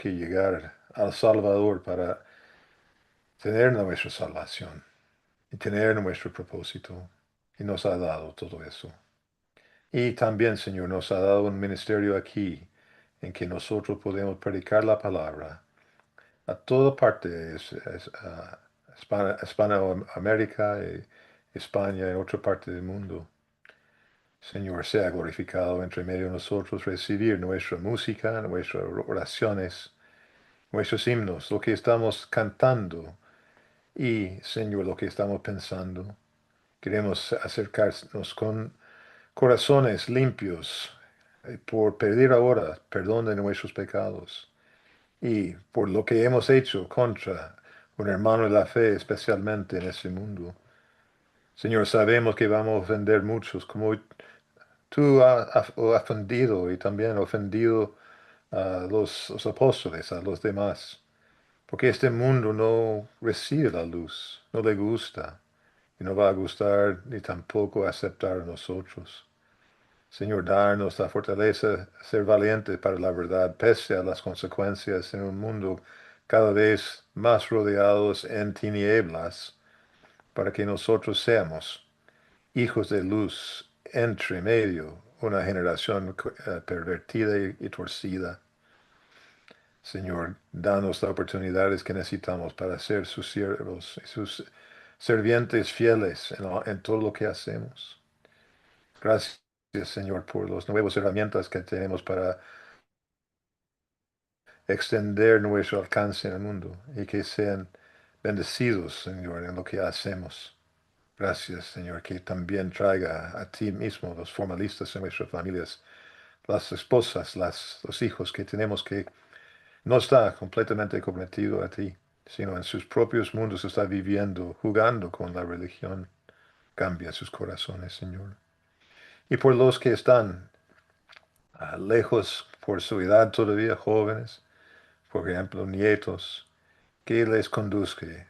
que llegar al Salvador para tener nuestra salvación y tener nuestro propósito. Y nos ha dado todo eso. Y también, Señor, nos ha dado un ministerio aquí en que nosotros podemos predicar la palabra a toda parte, Hispanoamérica, España y otra parte del mundo. Señor, sea glorificado entre medio de nosotros, recibir nuestra música, nuestras oraciones, nuestros himnos, lo que estamos cantando y, Señor, lo que estamos pensando. Queremos acercarnos con corazones limpios por pedir ahora perdón de nuestros pecados y por lo que hemos hecho contra un hermano de la fe, especialmente en este mundo. Señor, sabemos que vamos a ofender muchos, como tú has ofendido y también ofendido a los apóstoles, a los demás, porque este mundo no recibe la luz, no le gusta y no va a gustar ni tampoco aceptar a nosotros. Señor, darnos la fortaleza, ser valiente para la verdad, pese a las consecuencias en un mundo cada vez más rodeados en tinieblas, para que nosotros seamos hijos de luz entre medio, una generación pervertida y torcida. Señor, danos las oportunidades que necesitamos para ser sus siervos y sus servientes fieles en todo lo que hacemos. Gracias, Señor, por las nuevas herramientas que tenemos para extender nuestro alcance en el mundo y que sean bendecidos, Señor, en lo que hacemos. Gracias, Señor, que también traiga a ti mismo los formalistas en nuestras familias, las esposas, los hijos que tenemos que no está completamente comprometido a ti, sino en sus propios mundos está viviendo, jugando con la religión. Cambia sus corazones, Señor. Y por los que están lejos por su edad todavía jóvenes, por ejemplo, nietos, que les conduzcan,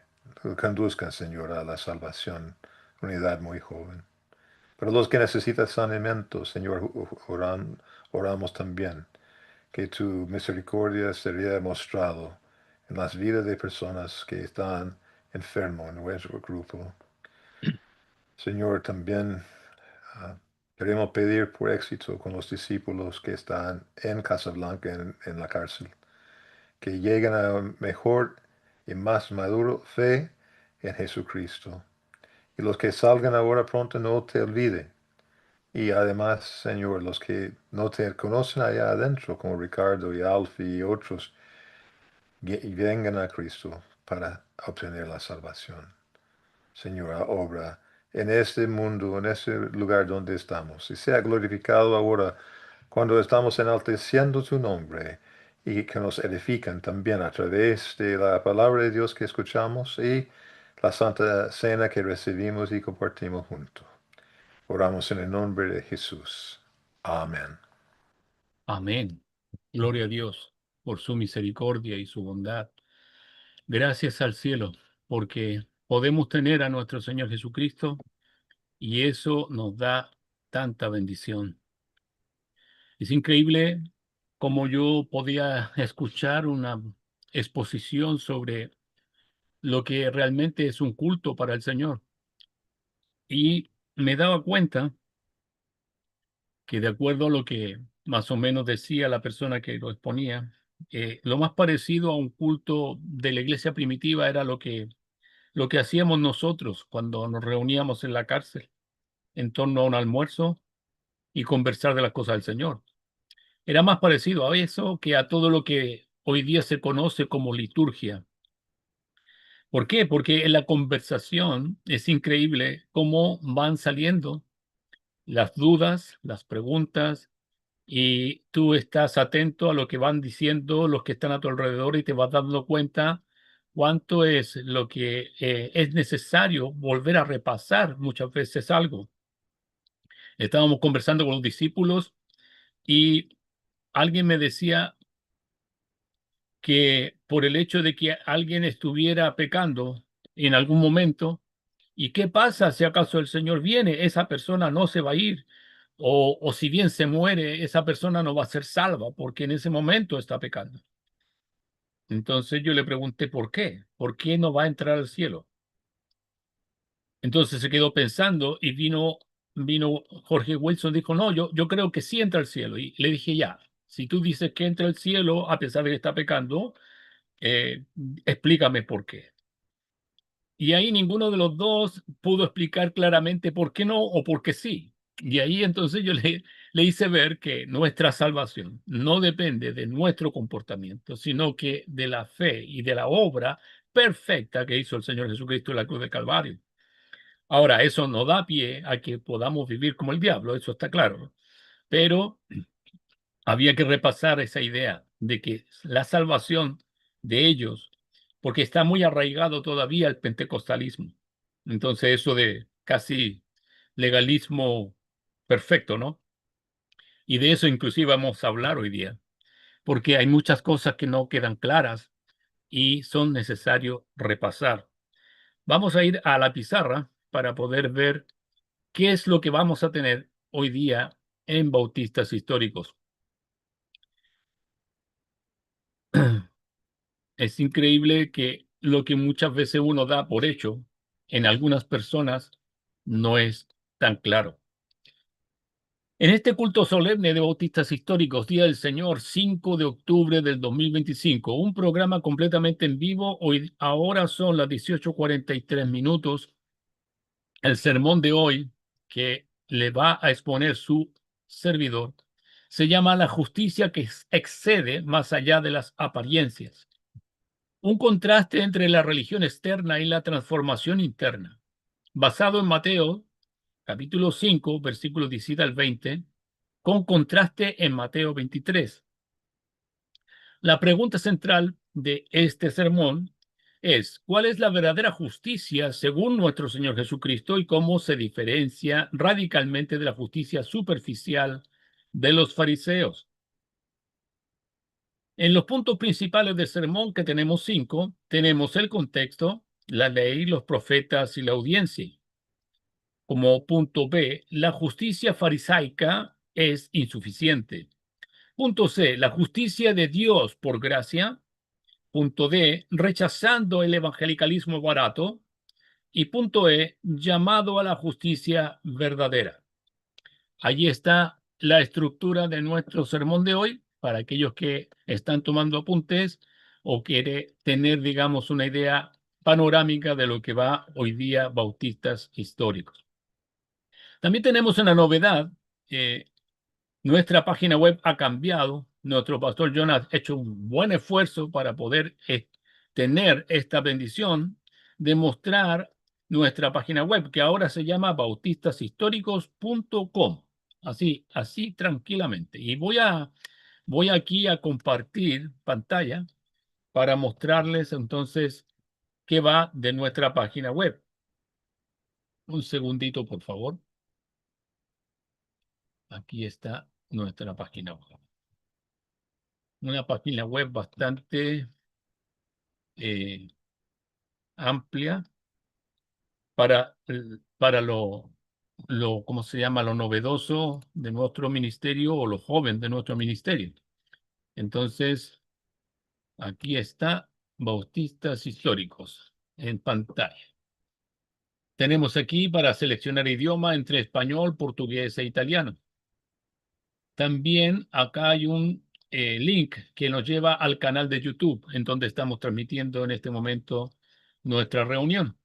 Señor, a la salvación, una edad muy joven. Pero los que necesitan saneamiento, Señor, oramos también que tu misericordia sería mostrado en las vidas de personas que están enfermos en nuestro grupo. Señor, también queremos pedir por éxito con los discípulos que están en Casablanca, en la cárcel, que lleguen a mejor y más maduro fe en Jesucristo. Y los que salgan ahora pronto no te olviden. Y además, Señor, los que no te conocen allá adentro, como Ricardo y Alfie y otros, y vengan a Cristo para obtener la salvación. Señor, obra en este mundo, en este lugar donde estamos, y sea glorificado ahora cuando estamos enalteciendo tu nombre y que nos edifican también a través de la palabra de Dios que escuchamos y la Santa Cena que recibimos y compartimos juntos. Oramos en el nombre de Jesús. Amén. Amén. Gloria a Dios por su misericordia y su bondad. Gracias al cielo, porque podemos tener a nuestro Señor Jesucristo y eso nos da tanta bendición. Es increíble cómo yo podía escuchar una exposición sobre lo que realmente es un culto para el Señor y me daba cuenta que de acuerdo a lo que más o menos decía la persona que lo exponía, lo más parecido a un culto de la iglesia primitiva era lo que hacíamos nosotros cuando nos reuníamos en la cárcel en torno a un almuerzo y conversar de las cosas del Señor. Era más parecido a eso que a todo lo que hoy día se conoce como liturgia. ¿Por qué? Porque en la conversación es increíble cómo van saliendo las dudas, las preguntas, y tú estás atento a lo que van diciendo los que están a tu alrededor y te vas dando cuenta cuánto es lo que es necesario volver a repasar muchas veces algo. Estábamos conversando con los discípulos y alguien me decía que por el hecho de que alguien estuviera pecando en algún momento, ¿y qué pasa si acaso el Señor viene? Esa persona no se va a ir. O si bien se muere, esa persona no va a ser salva porque en ese momento está pecando. Entonces yo le pregunté por qué. ¿Por qué no va a entrar al cielo? Entonces se quedó pensando y vino Jorge Wilson, dijo, no, yo creo que sí entra al cielo. Y le dije, ya, si tú dices que entra al cielo a pesar de que está pecando, eh, explícame por qué. Y ahí ninguno de los dos pudo explicar claramente por qué no o por qué sí. Y ahí entonces yo le hice ver que nuestra salvación no depende de nuestro comportamiento, sino que de la fe y de la obra perfecta que hizo el Señor Jesucristo en la cruz del Calvario. Ahora, eso no da pie a que podamos vivir como el diablo, eso está claro. Pero había que repasar esa idea de que la salvación de ellos, porque está muy arraigado todavía el pentecostalismo. Entonces, eso de casi legalismo perfecto, ¿no? Y de eso inclusive vamos a hablar hoy día, porque hay muchas cosas que no quedan claras y son necesarios repasar. Vamos a ir a la pizarra para poder ver qué es lo que vamos a tener hoy día en Bautistas Históricos. Es increíble que lo que muchas veces uno da por hecho en algunas personas no es tan claro. En este culto solemne de Bautistas Históricos, Día del Señor, 5 de octubre del 2025, un programa completamente en vivo. Ahora son las 18:43 minutos. El sermón de hoy que le va a exponer su servidor se llama La justicia que excede más allá de las apariencias. Un contraste entre la religión externa y la transformación interna, basado en Mateo, capítulo 5, versículos 17 al 20, con contraste en Mateo 23. La pregunta central de este sermón es, ¿cuál es la verdadera justicia según nuestro Señor Jesucristo y cómo se diferencia radicalmente de la justicia superficial de los fariseos? En los puntos principales del sermón, que tenemos 5, tenemos el contexto, la ley, los profetas y la audiencia. Como punto B, la justicia farisaica es insuficiente. Punto C, la justicia de Dios por gracia. Punto D, rechazando el evangelicalismo barato. Y punto E, llamado a la justicia verdadera. Allí está la estructura de nuestro sermón de hoy para aquellos que están tomando apuntes o quiere tener, digamos, una idea panorámica de lo que va hoy día Bautistas Históricos. También tenemos una novedad. Nuestra página web ha cambiado. Nuestro pastor Jonas ha hecho un buen esfuerzo para poder tener esta bendición de mostrar nuestra página web, que ahora se llama bautistashistoricos.com. Así tranquilamente. Y voy aquí a compartir pantalla para mostrarles entonces qué va de nuestra página web. Un segundito, por favor. Aquí está nuestra página web. Una página web bastante amplia para ¿cómo se llama? Lo novedoso de nuestro ministerio o lo joven de nuestro ministerio. Entonces, aquí está Bautistas Históricos en pantalla. Tenemos aquí para seleccionar idioma entre español, portugués e italiano. También acá hay un link que nos lleva al canal de YouTube, en donde estamos transmitiendo en este momento nuestra reunión.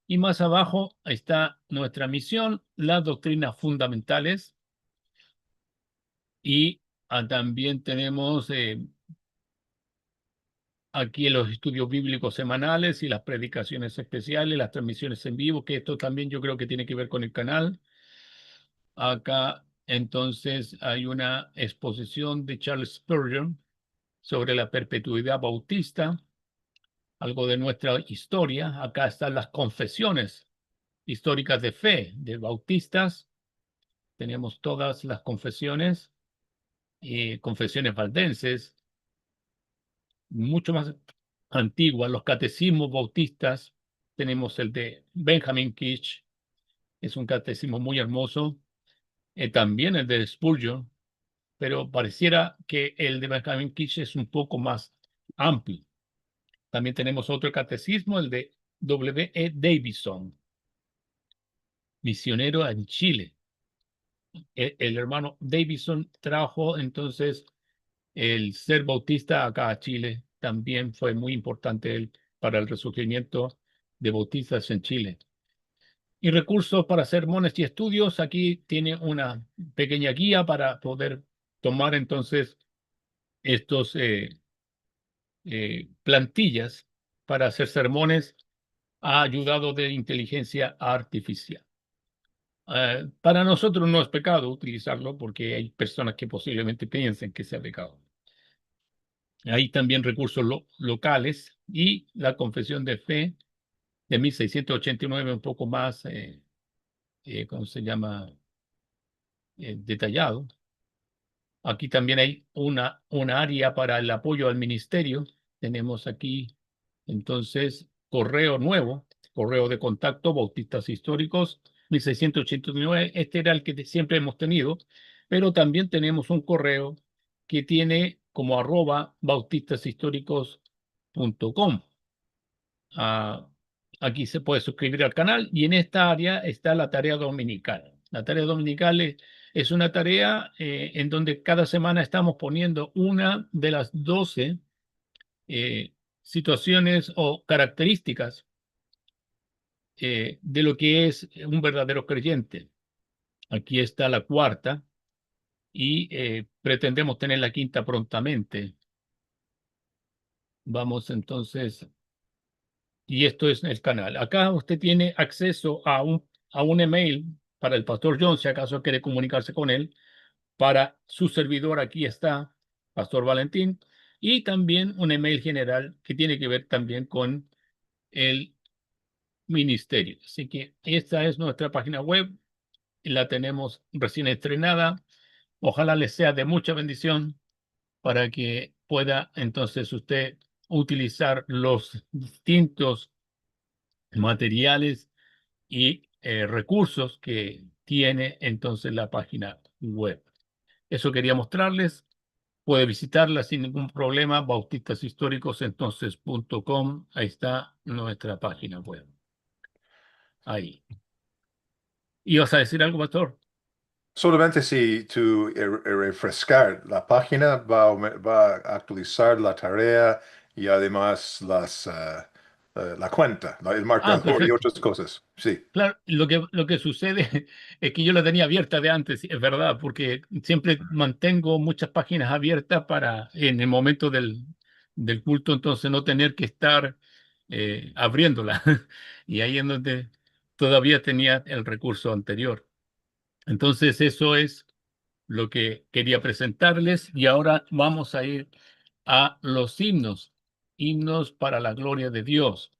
Y más abajo está nuestra misión, las doctrinas fundamentales. Y también tenemos aquí los estudios bíblicos semanales y las predicaciones especiales, las transmisiones en vivo, que esto también yo creo que tiene que ver con el canal. Acá entonces hay una exposición de Charles Spurgeon sobre la perpetuidad bautista, algo de nuestra historia. Acá están las confesiones históricas de fe de bautistas. Tenemos todas las confesiones y confesiones valdenses, mucho más antiguas, los catecismos bautistas. Tenemos el de Benjamin Kish, es un catecismo muy hermoso. También el de Spurgeon, pero pareciera que el de Benjamin Kish es un poco más amplio. También tenemos otro catecismo, el de W. E. Davidson, misionero en Chile. El hermano Davidson trajo entonces el ser bautista acá a Chile. También fue muy importante él para el resurgimiento de bautistas en Chile. Y recursos para sermones y estudios. Aquí tiene una pequeña guía para poder tomar entonces estos plantillas para hacer sermones. Ha ayudado de inteligencia artificial. Para nosotros no es pecado utilizarlo porque hay personas que posiblemente piensen que sea pecado. Hay también recursos locales y la confesión de fe de 1689, un poco más, ¿cómo se llama? Detallado. Aquí también hay una área para el apoyo al ministerio. Tenemos aquí entonces correo nuevo, correo de contacto, Bautistas Históricos, 1689. Este era el que siempre hemos tenido, pero también tenemos un correo que tiene como @bautistashistóricos.com. Aquí se puede suscribir al canal y en esta área está la tarea dominical. La tarea dominical es una tarea en donde cada semana estamos poniendo una de las 12 situaciones o características de lo que es un verdadero creyente. Aquí está la cuarta y pretendemos tener la quinta prontamente. Vamos entonces, y esto es el canal. Acá usted tiene acceso a un email para el pastor John, si acaso quiere comunicarse con él. Para su servidor aquí está, Pastor Valentín, y también un email general que tiene que ver también con el ministerio. Así que esta es nuestra página web, la tenemos recién estrenada. Ojalá les sea de mucha bendición para que pueda entonces usted utilizar los distintos materiales y recursos que tiene entonces la página web. Eso quería mostrarles. Puede visitarla sin ningún problema, bautistashistóricosentonces.com. Ahí está nuestra página web. Ahí. ¿Ibas a decir algo, pastor? Solamente si tú refrescar la página va a actualizar la tarea y además la cuenta, el marcador y Perfecto. otras cosas. Sí. Claro, lo que sucede es que yo la tenía abierta de antes, es verdad, porque siempre mantengo muchas páginas abiertas para en el momento del culto, entonces no tener que estar abriéndola. Y ahí es donde todavía tenía el recurso anterior. Entonces, eso es lo que quería presentarles y ahora vamos a ir a los himnos, himnos para la gloria de Dios.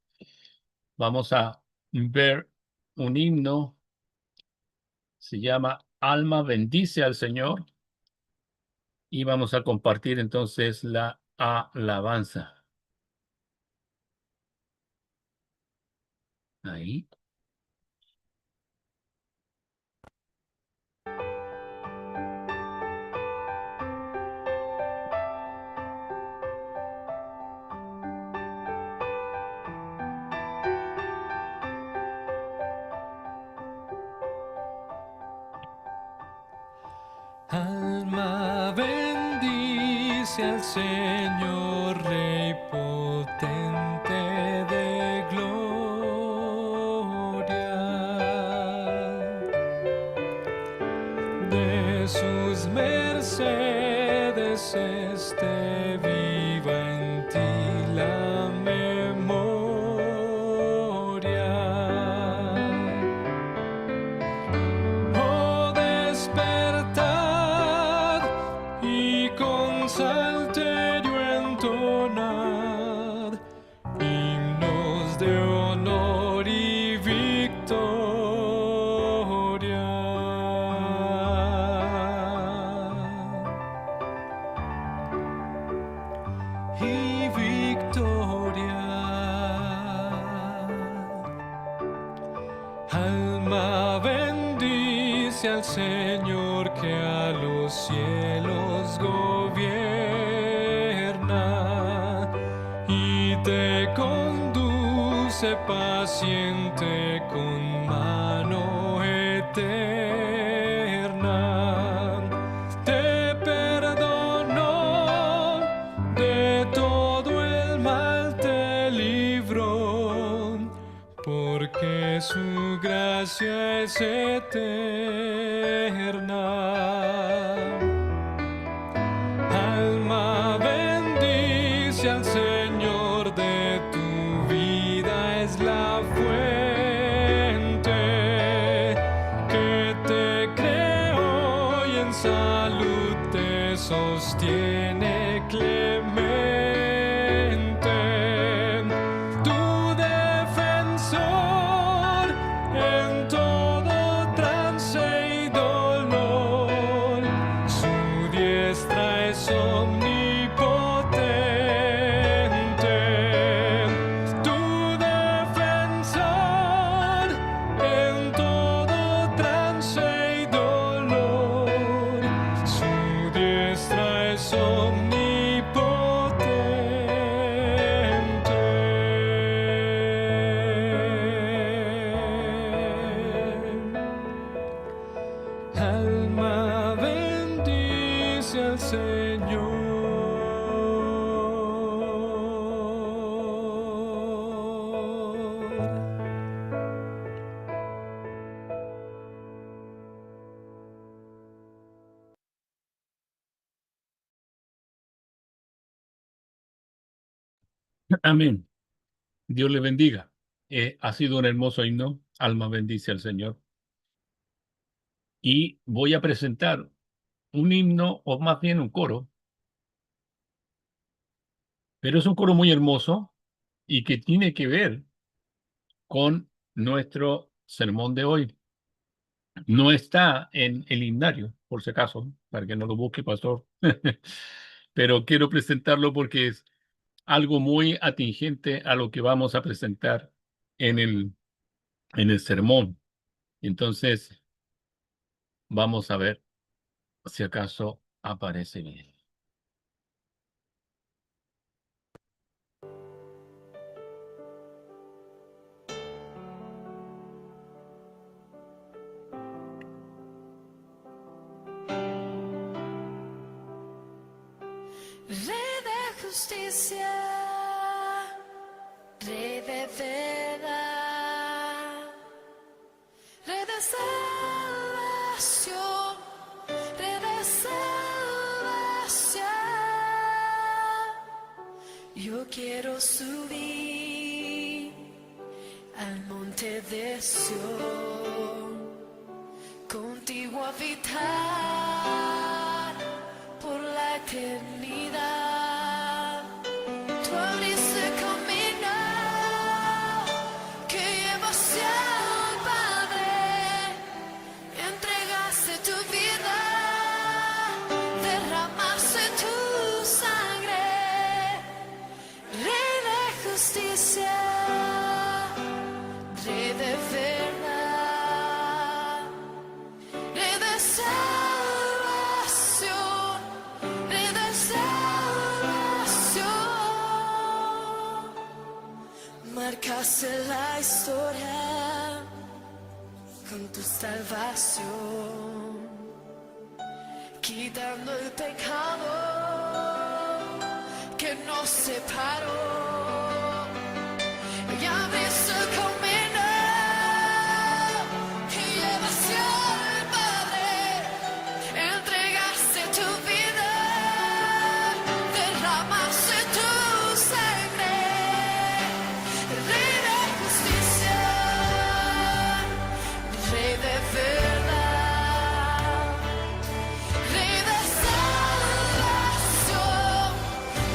Vamos a ver un himno, se llama Alma bendice al Señor y vamos a compartir entonces la alabanza. Ahí. Alma bendice al Señor, Rey potente de gloria. De sus mercedes esté viva en ti la memoria. Oh, despertad y con salterio entonad himnos de honor y victoria. Y victoria. Alma bendice al Señor que a los cielos gobierna y te conduce paciente con mano eterna. Te perdonó, de todo el mal te libró, porque su gracia es eterna. Alma, bendice al Señor, de tu vida es la fuente que te creó y en salud te sostiene clemente. Tu defensor en todo trance y dolor, su diestra es omnipotente. Tu defensor en todo trance y dolor, su diestra es omnipotente. Alma, bendice al Señor. Amén. Dios le bendiga. Ha sido un hermoso himno. Alma bendice al Señor. Y voy a presentar un himno, o más bien un coro, pero es un coro muy hermoso y que tiene que ver con nuestro sermón de hoy. No está en el himnario, por si acaso, para que no lo busque, pastor. Pero quiero presentarlo porque es algo muy atingente a lo que vamos a presentar en el sermón. Entonces, vamos a ver si acaso aparece bien. Rey de justicia, Rey de verdad, Rey de salvación, Rey de salvación. Yo quiero subir al monte de Sión, contigo habitar por la eternidad. Tú abriste camino que lleva hacia el Padre, entregaste tu vida, derramaste tu sangre. Rey de justicia, Rey de verdad, Rey de salvación, Rey de salvación. Marcaste la historia con tu salvación, quitando el pecado que nos separó. Y abriste el camino que lleva hacia el Padre, entregaste tu vida, derramaste tu sangre. Rey de justicia, Rey de verdad, Rey de salvación,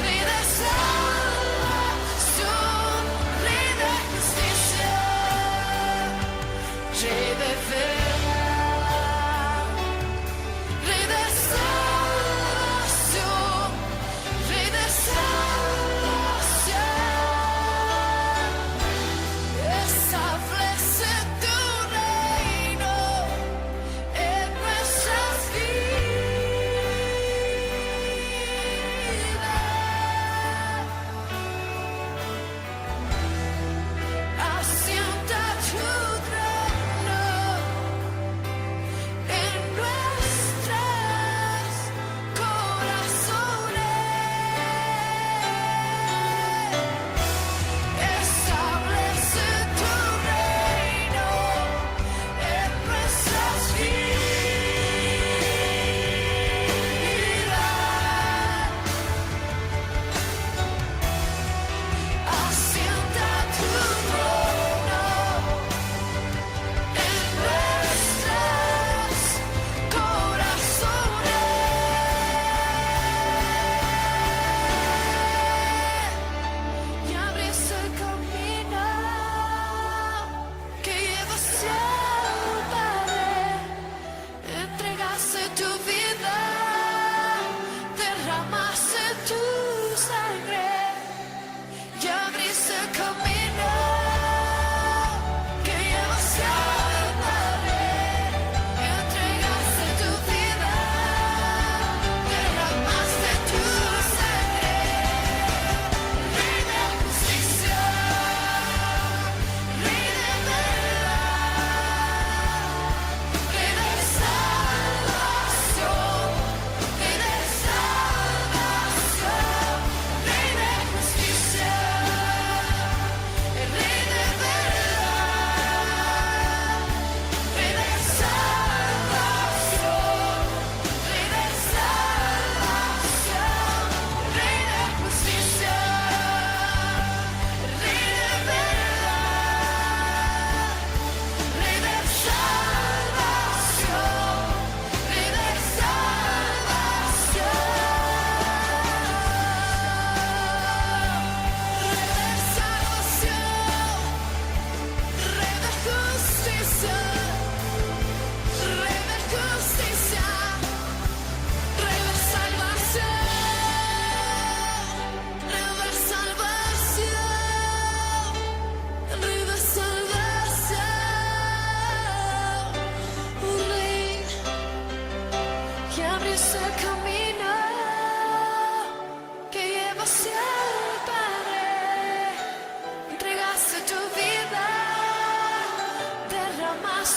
Rey de salvación.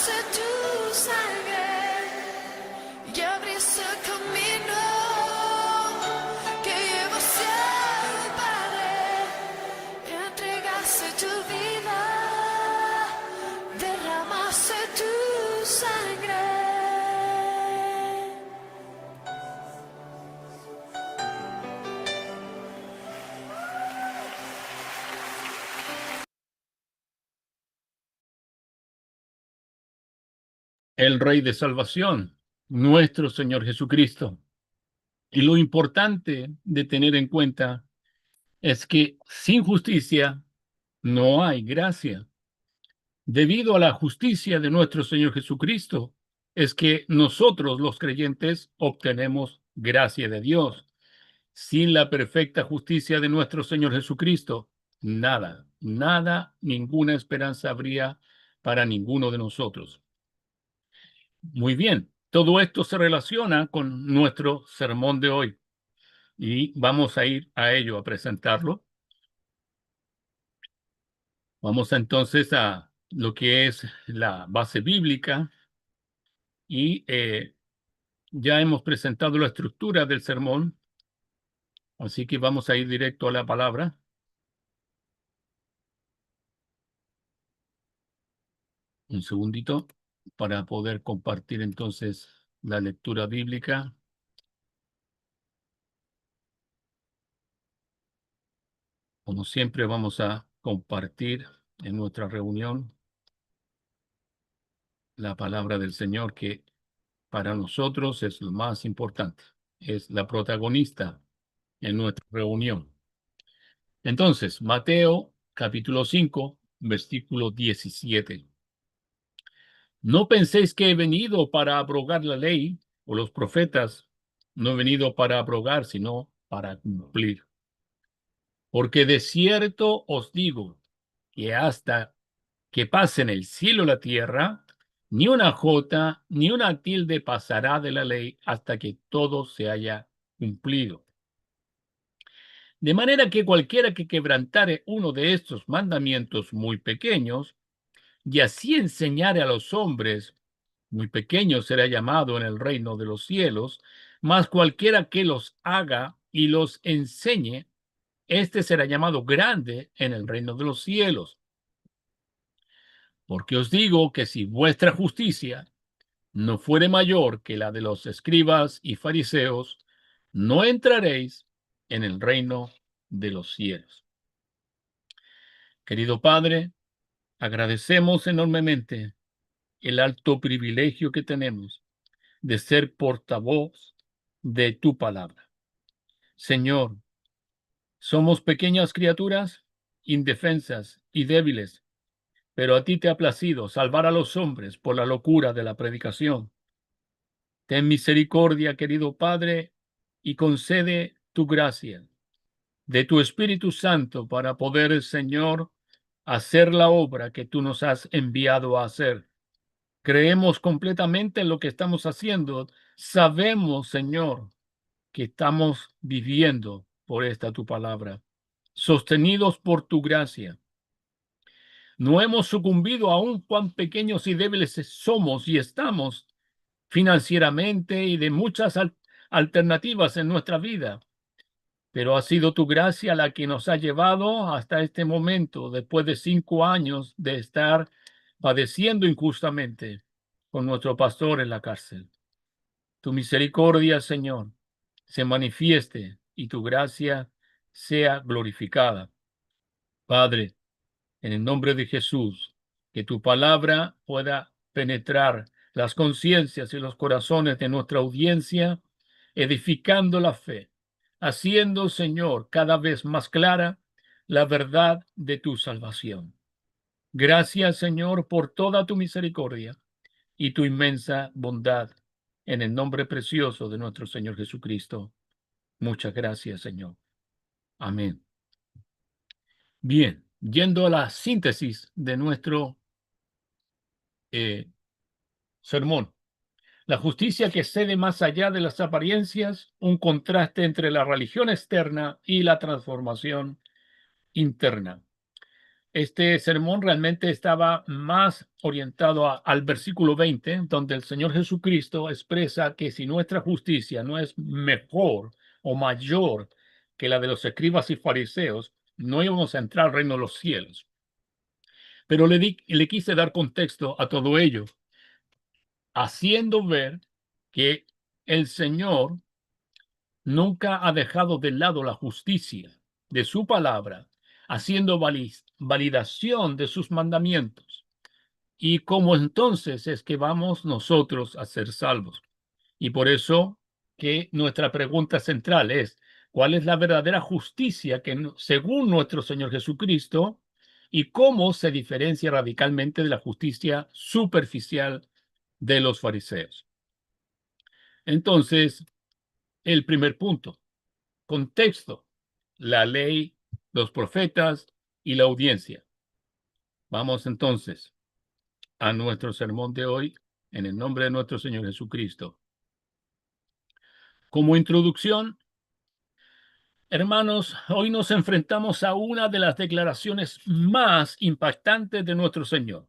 derramaste tu sangre y abriste camino que lleva hacia el Padre. Entregaste tu vida, derramaste tu sangre. El Rey de Salvación, nuestro Señor Jesucristo. Y lo importante de tener en cuenta es que sin justicia no hay gracia. Debido a la justicia de nuestro Señor Jesucristo, es que nosotros los creyentes obtenemos gracia de Dios. Sin la perfecta justicia de nuestro Señor Jesucristo, nada, ninguna esperanza habría para ninguno de nosotros. Muy bien, todo esto se relaciona con nuestro sermón de hoy y vamos a ir a ello, a presentarlo. Vamos entonces a lo que es la base bíblica y ya hemos presentado la estructura del sermón, así que vamos a ir directo a la palabra. Un segundito para poder compartir entonces la lectura bíblica. Como siempre vamos a compartir en nuestra reunión la palabra del Señor, que para nosotros es lo más importante, es la protagonista en nuestra reunión. Entonces, Mateo capítulo 5, versículo 17. No penséis que he venido para abrogar la ley o los profetas. No he venido para abrogar, sino para cumplir. Porque de cierto os digo que hasta que pasen el cielo y la tierra, ni una jota ni una tilde pasará de la ley hasta que todo se haya cumplido. De manera que cualquiera que quebrantare uno de estos mandamientos muy pequeños, y así enseñare a los hombres, muy pequeño será llamado en el reino de los cielos, mas cualquiera que los haga y los enseñe, este será llamado grande en el reino de los cielos. Porque os digo que si vuestra justicia no fuere mayor que la de los escribas y fariseos, no entraréis en el reino de los cielos. Querido Padre, agradecemos enormemente el alto privilegio que tenemos de ser portavoz de tu palabra. Señor, somos pequeñas criaturas, indefensas y débiles, pero a ti te ha placido salvar a los hombres por la locura de la predicación. Ten misericordia, querido Padre, y concede tu gracia de tu Espíritu Santo para poder, Señor, hacer la obra que tú nos has enviado a hacer. Creemos completamente en lo que estamos haciendo. Sabemos, Señor, que estamos viviendo por esta tu palabra, sostenidos por tu gracia. No hemos sucumbido aún cuán pequeños y débiles somos y estamos financieramente y de muchas alternativas en nuestra vida. Pero ha sido tu gracia la que nos ha llevado hasta este momento, después de 5 años de estar padeciendo injustamente con nuestro pastor en la cárcel. Tu misericordia, Señor, se manifieste y tu gracia sea glorificada. Padre, en el nombre de Jesús, que tu palabra pueda penetrar las conciencias y los corazones de nuestra audiencia, edificando la fe, haciendo, Señor, cada vez más clara la verdad de tu salvación. Gracias, Señor, por toda tu misericordia y tu inmensa bondad, en el nombre precioso de nuestro Señor Jesucristo. Muchas gracias, Señor. Amén. Bien, yendo a la síntesis de nuestro sermón. La justicia que excede más allá de las apariencias, un contraste entre la religión externa y la transformación interna. Este sermón realmente estaba más orientado al versículo 20, donde el Señor Jesucristo expresa que si nuestra justicia no es mejor o mayor que la de los escribas y fariseos, no íbamos a entrar al reino de los cielos. Pero le quise dar contexto a todo ello, haciendo ver que el Señor nunca ha dejado de lado la justicia de su palabra, haciendo validación de sus mandamientos. Y cómo entonces es que vamos nosotros a ser salvos. Y por eso que nuestra pregunta central es, ¿cuál es la verdadera justicia que según nuestro Señor Jesucristo y cómo se diferencia radicalmente de la justicia superficial de los fariseos? Entonces, el primer punto, contexto, la ley, los profetas y la audiencia. Vamos entonces a nuestro sermón de hoy en el nombre de nuestro Señor Jesucristo. Como introducción, hermanos, hoy nos enfrentamos a una de las declaraciones más impactantes de nuestro Señor.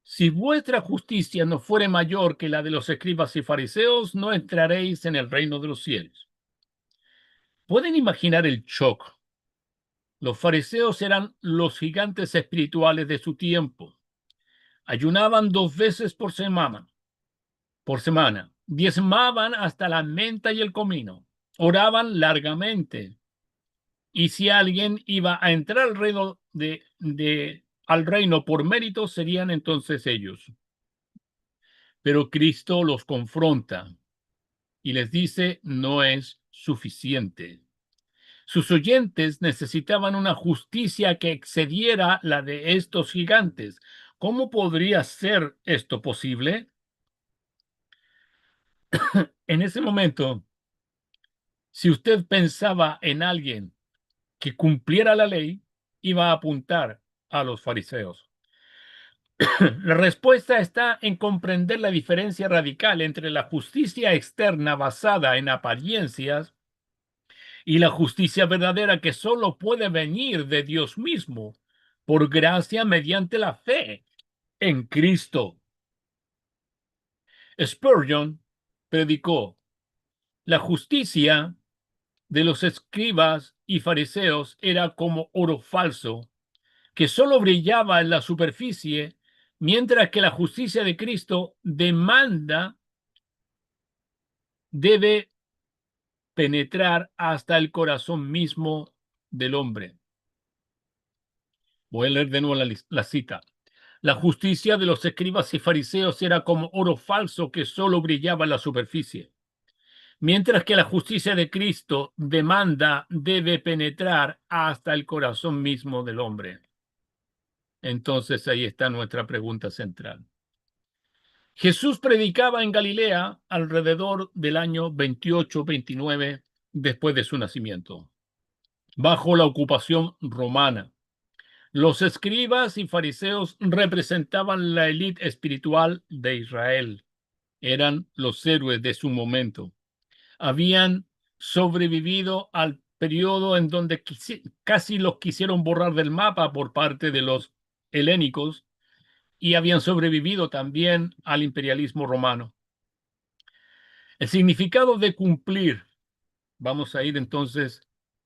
Si vuestra justicia no fuere mayor que la de los escribas y fariseos, no entraréis en el reino de los cielos. ¿Pueden imaginar el shock? Los fariseos eran los gigantes espirituales de su tiempo. Ayunaban 2 veces por semana. Diezmaban hasta la menta y el comino. Oraban largamente. Y si alguien iba a entrar al reino por mérito, serían entonces ellos. Pero Cristo los confronta y les dice, no es suficiente. Sus oyentes necesitaban una justicia que excediera la de estos gigantes. ¿Cómo podría ser esto posible? En ese momento, si usted pensaba en alguien que cumpliera la ley, iba a apuntar a los fariseos. La respuesta está en comprender la diferencia radical entre la justicia externa basada en apariencias y la justicia verdadera que solo puede venir de Dios mismo por gracia mediante la fe en Cristo. Spurgeon predicó: la justicia de los escribas y fariseos era como oro falso que solo brillaba en la superficie, mientras que la justicia de Cristo debe penetrar hasta el corazón mismo del hombre. Voy a leer de nuevo la cita. La justicia de los escribas y fariseos era como oro falso que solo brillaba en la superficie, mientras que la justicia de Cristo debe penetrar hasta el corazón mismo del hombre. Entonces ahí está nuestra pregunta central. Jesús predicaba en Galilea alrededor del año 28-29 después de su nacimiento, bajo la ocupación romana. Los escribas y fariseos representaban la élite espiritual de Israel. Eran los héroes de su momento. Habían sobrevivido al periodo en donde casi los quisieron borrar del mapa por parte de los helénicos y habían sobrevivido también al imperialismo romano. El significado de cumplir. Vamos a ir entonces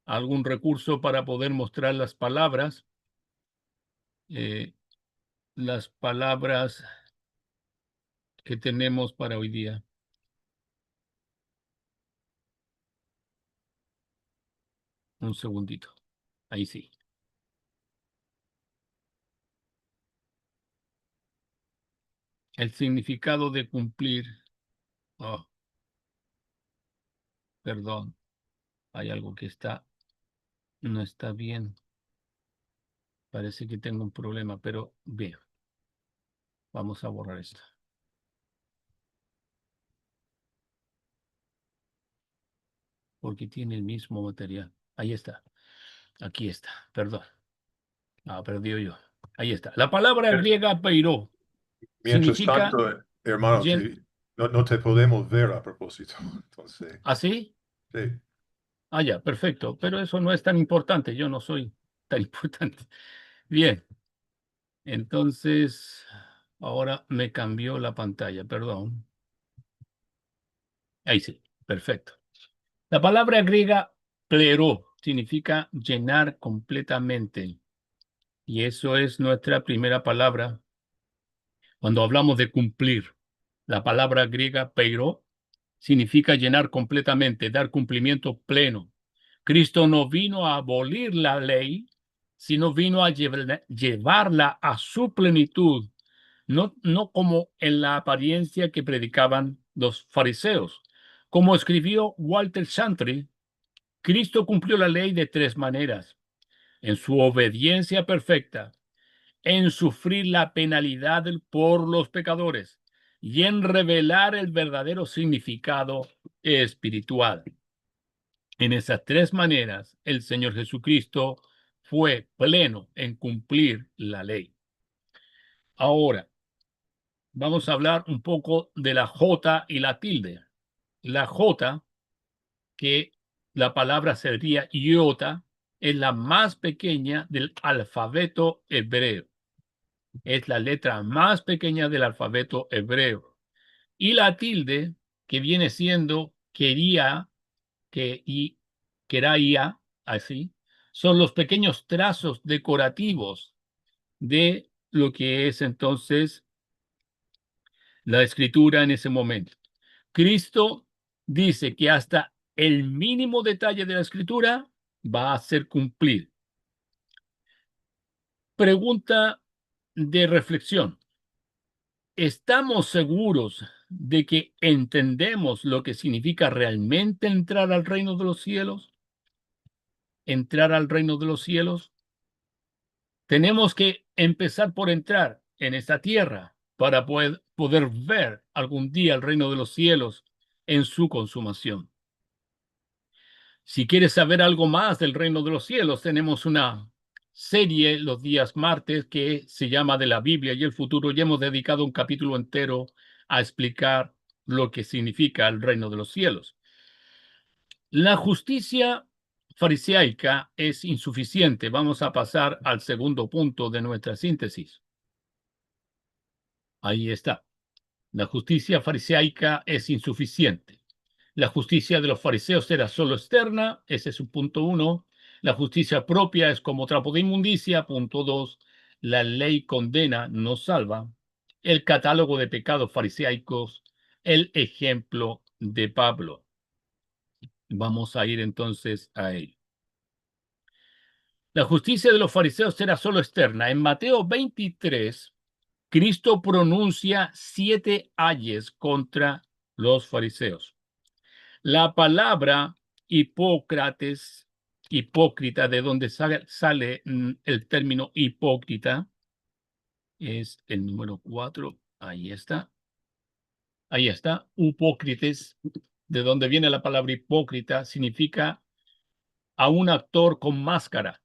a algún recurso para poder mostrar las palabras. Las palabras que tenemos para hoy día. Un segundito. Ahí sí. El significado de cumplir. Oh, perdón. Hay algo que no está bien. Parece que tengo un problema, pero bien. Vamos a borrar esto. Porque tiene el mismo material. Ahí está. Aquí está. Perdón. Perdió yo. Ahí está. La palabra griega peiró Mientras significa... tanto, hermano, no te podemos ver a propósito. Entonces, ¿Así? sí. Ya, perfecto. Pero eso no es tan importante. Yo no soy tan importante. Bien. Entonces, ahora me cambió la pantalla, perdón. Ahí sí, perfecto. La palabra griega plero significa llenar completamente. Y eso es nuestra primera palabra cuando hablamos de cumplir. La palabra griega peiro significa llenar completamente, dar cumplimiento pleno. Cristo no vino a abolir la ley, sino vino a llevarla a su plenitud, no como en la apariencia que predicaban los fariseos. Como escribió Walter Chantry, Cristo cumplió la ley de tres maneras: en su obediencia perfecta, en sufrir la penalidad por los pecadores y en revelar el verdadero significado espiritual. En esas tres maneras, el Señor Jesucristo fue pleno en cumplir la ley. Ahora, vamos a hablar un poco de la J y la tilde. La J, que la palabra sería iota, es la más pequeña del alfabeto hebreo. Es la letra más pequeña del alfabeto hebreo. Y la tilde, que viene siendo quería, queraía, así, son los pequeños trazos decorativos de lo que es entonces la escritura en ese momento. Cristo dice que hasta el mínimo detalle de la escritura va a ser cumplir. Pregunta de reflexión. ¿Estamos seguros de que entendemos lo que significa realmente entrar al reino de los cielos? ¿Entrar al reino de los cielos? Tenemos que empezar por entrar en esta tierra para poder ver algún día el reino de los cielos en su consumación. Si quieres saber algo más del reino de los cielos, tenemos una serie los días martes que se llama De la Biblia y el futuro, y hemos dedicado un capítulo entero a explicar lo que significa el reino de los cielos. La justicia fariseica es insuficiente. Vamos a pasar al segundo punto de nuestra síntesis. Ahí está. La justicia fariseica es insuficiente. La justicia de los fariseos era solo externa, ese es su punto 1. La justicia propia es como trapo de inmundicia, punto 2. La ley condena, no salva. El catálogo de pecados fariseicos, el ejemplo de Pablo. Vamos a ir entonces a él. La justicia de los fariseos era solo externa. En Mateo 23, Cristo pronuncia 7 ayes contra los fariseos. La palabra Hipócrates, hipócrita, de donde sale el término hipócrita, es el número 4. Ahí está. Ahí está. Hipócrites, de donde viene la palabra hipócrita, significa a un actor con máscara.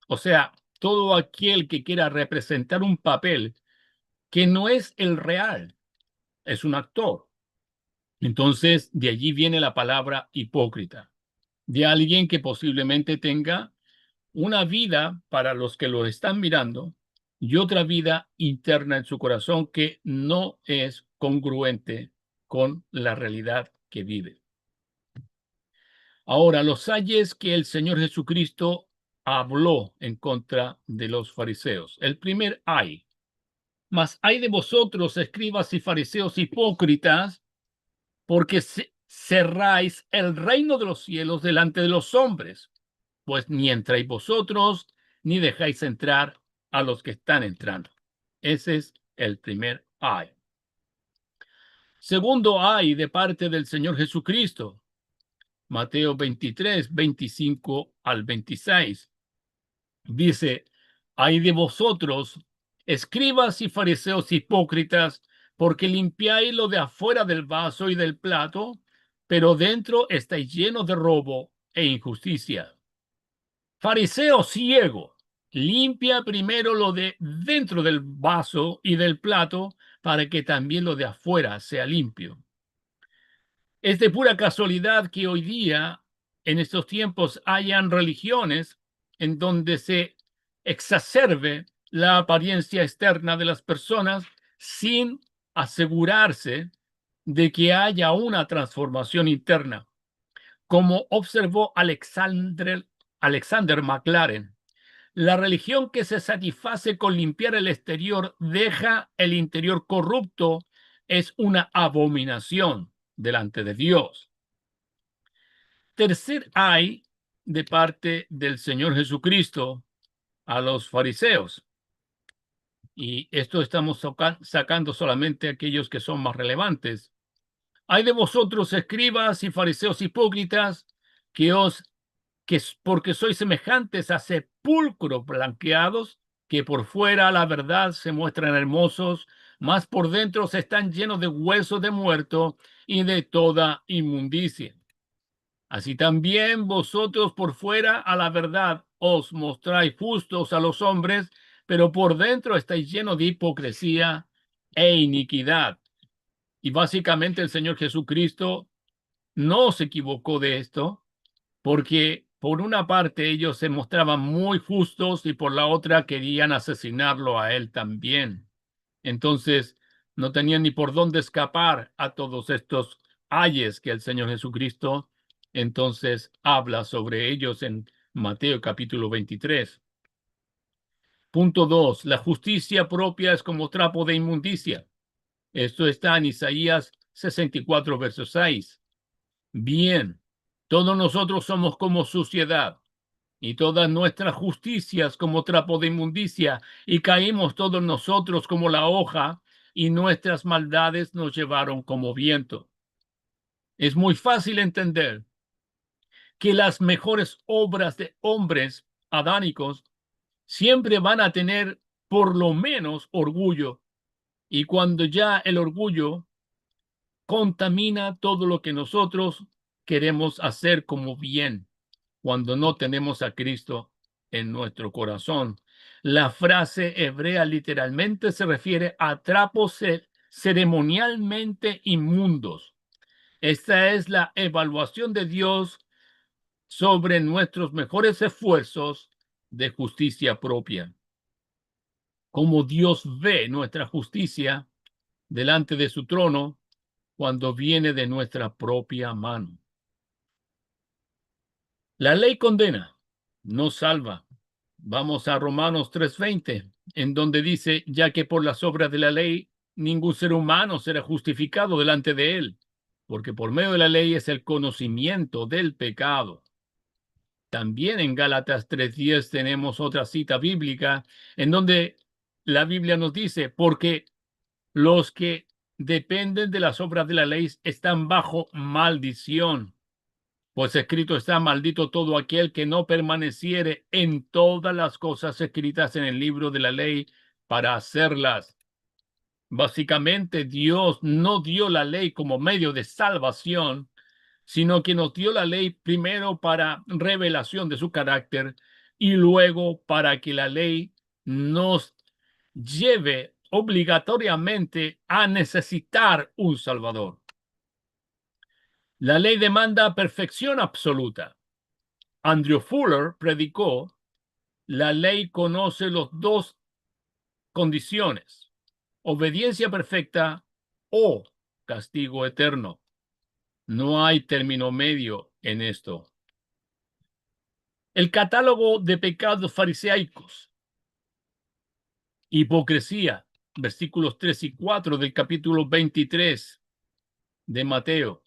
O sea, todo aquel que quiera representar un papel que no es el real, es un actor. Entonces, de allí viene la palabra hipócrita, de alguien que posiblemente tenga una vida para los que lo están mirando y otra vida interna en su corazón que no es congruente con la realidad que vive. Ahora, los ayes que el Señor Jesucristo habló en contra de los fariseos. El primer ay. Mas ay de vosotros, escribas y fariseos hipócritas, porque cerráis el reino de los cielos delante de los hombres, pues ni entráis vosotros, ni dejáis entrar a los que están entrando. Ese es el primer ay. Segundo ay de parte del Señor Jesucristo. Mateo 23, 25 al 26. Dice, ay de vosotros, escribas y fariseos hipócritas, porque limpiáis lo de afuera del vaso y del plato, pero dentro estáis llenos de robo e injusticia. Fariseo ciego, limpia primero lo de dentro del vaso y del plato, para que también lo de afuera sea limpio. Es de pura casualidad que hoy día, en estos tiempos, hayan religiones en donde se exacerbe la apariencia externa de las personas sin asegurarse de que haya una transformación interna. Como observó Alexander McLaren, la religión que se satisface con limpiar el exterior deja el interior corrupto es una abominación delante de Dios. Tercer ay de parte del Señor Jesucristo a los fariseos. Y esto estamos sacando solamente aquellos que son más relevantes. Hay de vosotros, escribas y fariseos hipócritas, porque sois semejantes a sepulcros blanqueados, que por fuera la verdad se muestran hermosos, mas por dentro se están llenos de huesos de muerto y de toda inmundicia. Así también vosotros por fuera a la verdad os mostráis justos a los hombres, pero por dentro estáis llenos de hipocresía e iniquidad. Y básicamente el Señor Jesucristo no se equivocó de esto, porque por una parte ellos se mostraban muy justos y por la otra querían asesinarlo a él también. Entonces no tenían ni por dónde escapar a todos estos ayes que el Señor Jesucristo entonces habla sobre ellos en Mateo capítulo 23. Punto 2. La justicia propia es como trapo de inmundicia. Esto está en Isaías 64, verso 6. Bien, todos nosotros somos como suciedad, y todas nuestras justicias como trapo de inmundicia, y caímos todos nosotros como la hoja, y nuestras maldades nos llevaron como viento. Es muy fácil entender que las mejores obras de hombres adánicos siempre van a tener por lo menos orgullo, y cuando ya el orgullo contamina todo lo que nosotros queremos hacer como bien, cuando no tenemos a Cristo en nuestro corazón. La frase hebrea literalmente se refiere a trapos ceremonialmente inmundos. Esta es la evaluación de Dios sobre nuestros mejores esfuerzos de justicia propia. Como Dios ve nuestra justicia delante de su trono cuando viene de nuestra propia mano. La ley condena, no salva. Vamos a Romanos 3:20, en donde dice, ya que por las obras de la ley ningún ser humano será justificado delante de él, porque por medio de la ley es el conocimiento del pecado. También en Gálatas 3:10 tenemos otra cita bíblica en donde la Biblia nos dice, porque los que dependen de las obras de la ley están bajo maldición. Pues escrito está, maldito todo aquel que no permaneciere en todas las cosas escritas en el libro de la ley para hacerlas. Básicamente, Dios no dio la ley como medio de salvación, sino que nos dio la ley primero para revelación de su carácter y luego para que la ley nos lleve obligatoriamente a necesitar un Salvador. La ley demanda perfección absoluta. Andrew Fuller predicó, la ley conoce las dos condiciones, obediencia perfecta o castigo eterno. No hay término medio en esto. El catálogo de pecados fariseicos, hipocresía, versículos 3 y 4 del capítulo 23 de Mateo.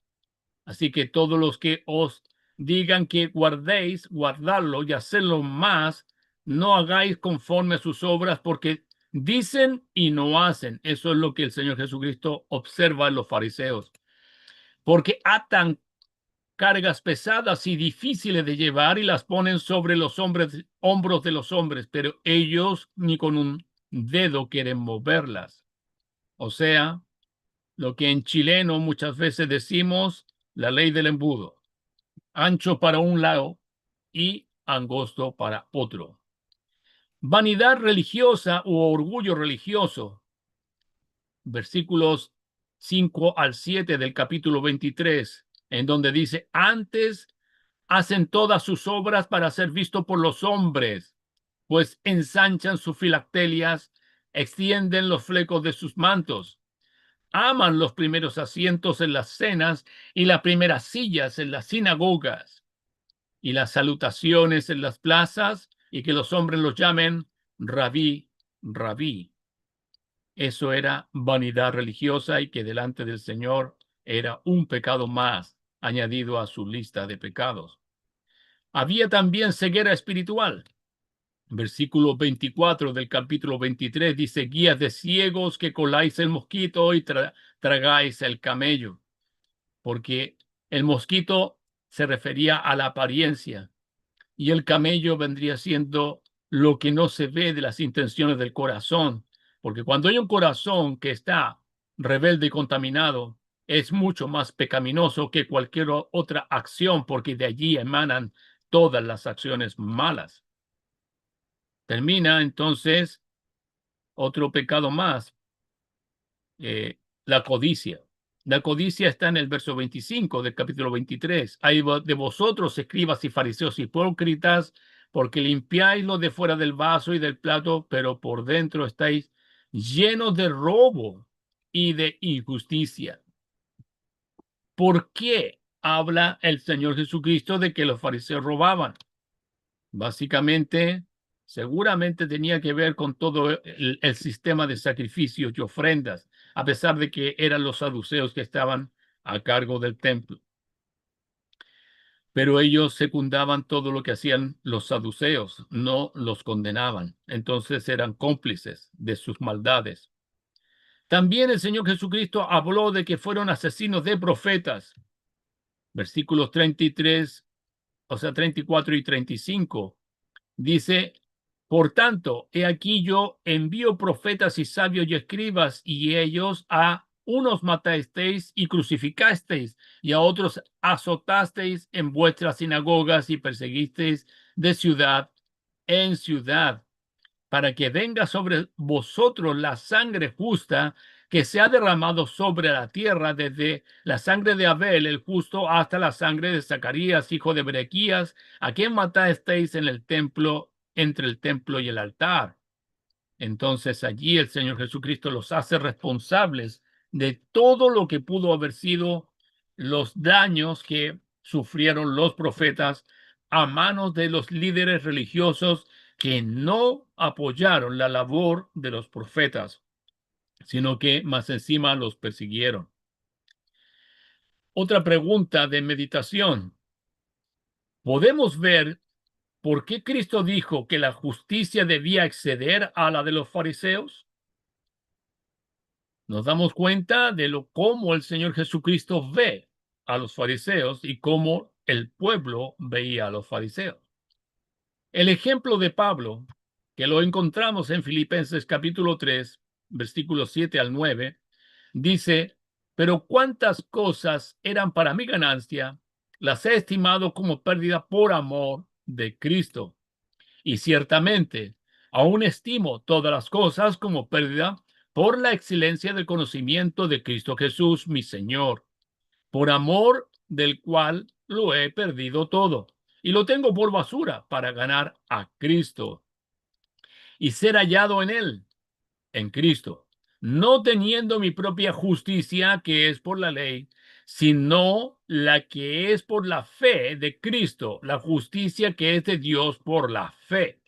Así que todos los que os digan que guardéis, guardarlo y hacerlo más, no hagáis conforme a sus obras, porque dicen y no hacen. Eso es lo que el Señor Jesucristo observa en los fariseos. Porque atan cargas pesadas y difíciles de llevar y las ponen sobre los hombros de los hombres, pero ellos ni con un dedo quieren moverlas. O sea, lo que en chileno muchas veces decimos, la ley del embudo, ancho para un lado y angosto para otro. Vanidad religiosa u orgullo religioso, versículos 5 al 7 del capítulo 23, en donde dice, antes hacen todas sus obras para ser visto por los hombres. pues ensanchan sus filactelias, extienden los flecos de sus mantos, aman los primeros asientos en las cenas y las primeras sillas en las sinagogas y las salutaciones en las plazas, y que los hombres los llamen rabí, rabí. Eso era vanidad religiosa, y que delante del Señor era un pecado más añadido a su lista de pecados. Había también ceguera espiritual. Versículo 24 del capítulo 23 dice: guías de ciegos que coláis el mosquito y tragáis el camello. Porque el mosquito se refería a la apariencia y el camello vendría siendo lo que no se ve de las intenciones del corazón. Porque cuando hay un corazón que está rebelde y contaminado, es mucho más pecaminoso que cualquier otra acción, porque de allí emanan todas las acciones malas. Termina entonces otro pecado más, la codicia. La codicia está en el verso 25 del capítulo 23. Hay de vosotros, escribas y fariseos hipócritas, porque limpiáis lo de fuera del vaso y del plato, pero por dentro estáis llenos de robo y de injusticia. ¿Por qué habla el Señor Jesucristo de que los fariseos robaban? Básicamente, seguramente tenía que ver con todo el sistema de sacrificios y ofrendas, a pesar de que eran los saduceos que estaban a cargo del templo. Pero ellos secundaban todo lo que hacían los saduceos, no los condenaban. Entonces eran cómplices de sus maldades. También el Señor Jesucristo habló de que fueron asesinos de profetas. Versículos 33, 34 y 35. Dice: por tanto, he aquí yo envío profetas y sabios y escribas, y ellos a unos matasteis y crucificasteis, y a otros azotasteis en vuestras sinagogas y perseguisteis de ciudad en ciudad, para que venga sobre vosotros la sangre justa que se ha derramado sobre la tierra, desde la sangre de Abel el justo hasta la sangre de Zacarías, hijo de Berequías, a quien matasteis en el templo, entre el templo y el altar. Entonces allí el Señor Jesucristo los hace responsables de todo lo que pudo haber sido los daños que sufrieron los profetas a manos de los líderes religiosos que no apoyaron la labor de los profetas, sino que más encima los persiguieron. Otra pregunta de meditación. ¿Podemos ver por qué Cristo dijo que la justicia debía exceder a la de los fariseos? Nos damos cuenta de cómo el Señor Jesucristo ve a los fariseos y cómo el pueblo veía a los fariseos. El ejemplo de Pablo, que lo encontramos en Filipenses capítulo 3, versículos 7 al 9, dice: pero cuántas cosas eran para mi ganancia, las he estimado como pérdida por amor de Cristo. Y ciertamente, aún estimo todas las cosas como pérdida por la excelencia del conocimiento de Cristo Jesús, mi Señor, por amor del cual lo he perdido todo, y lo tengo por basura para ganar a Cristo y ser hallado en él, en Cristo, no teniendo mi propia justicia que es por la ley, sino la que es por la fe de Cristo, la justicia que es de Dios por la fe.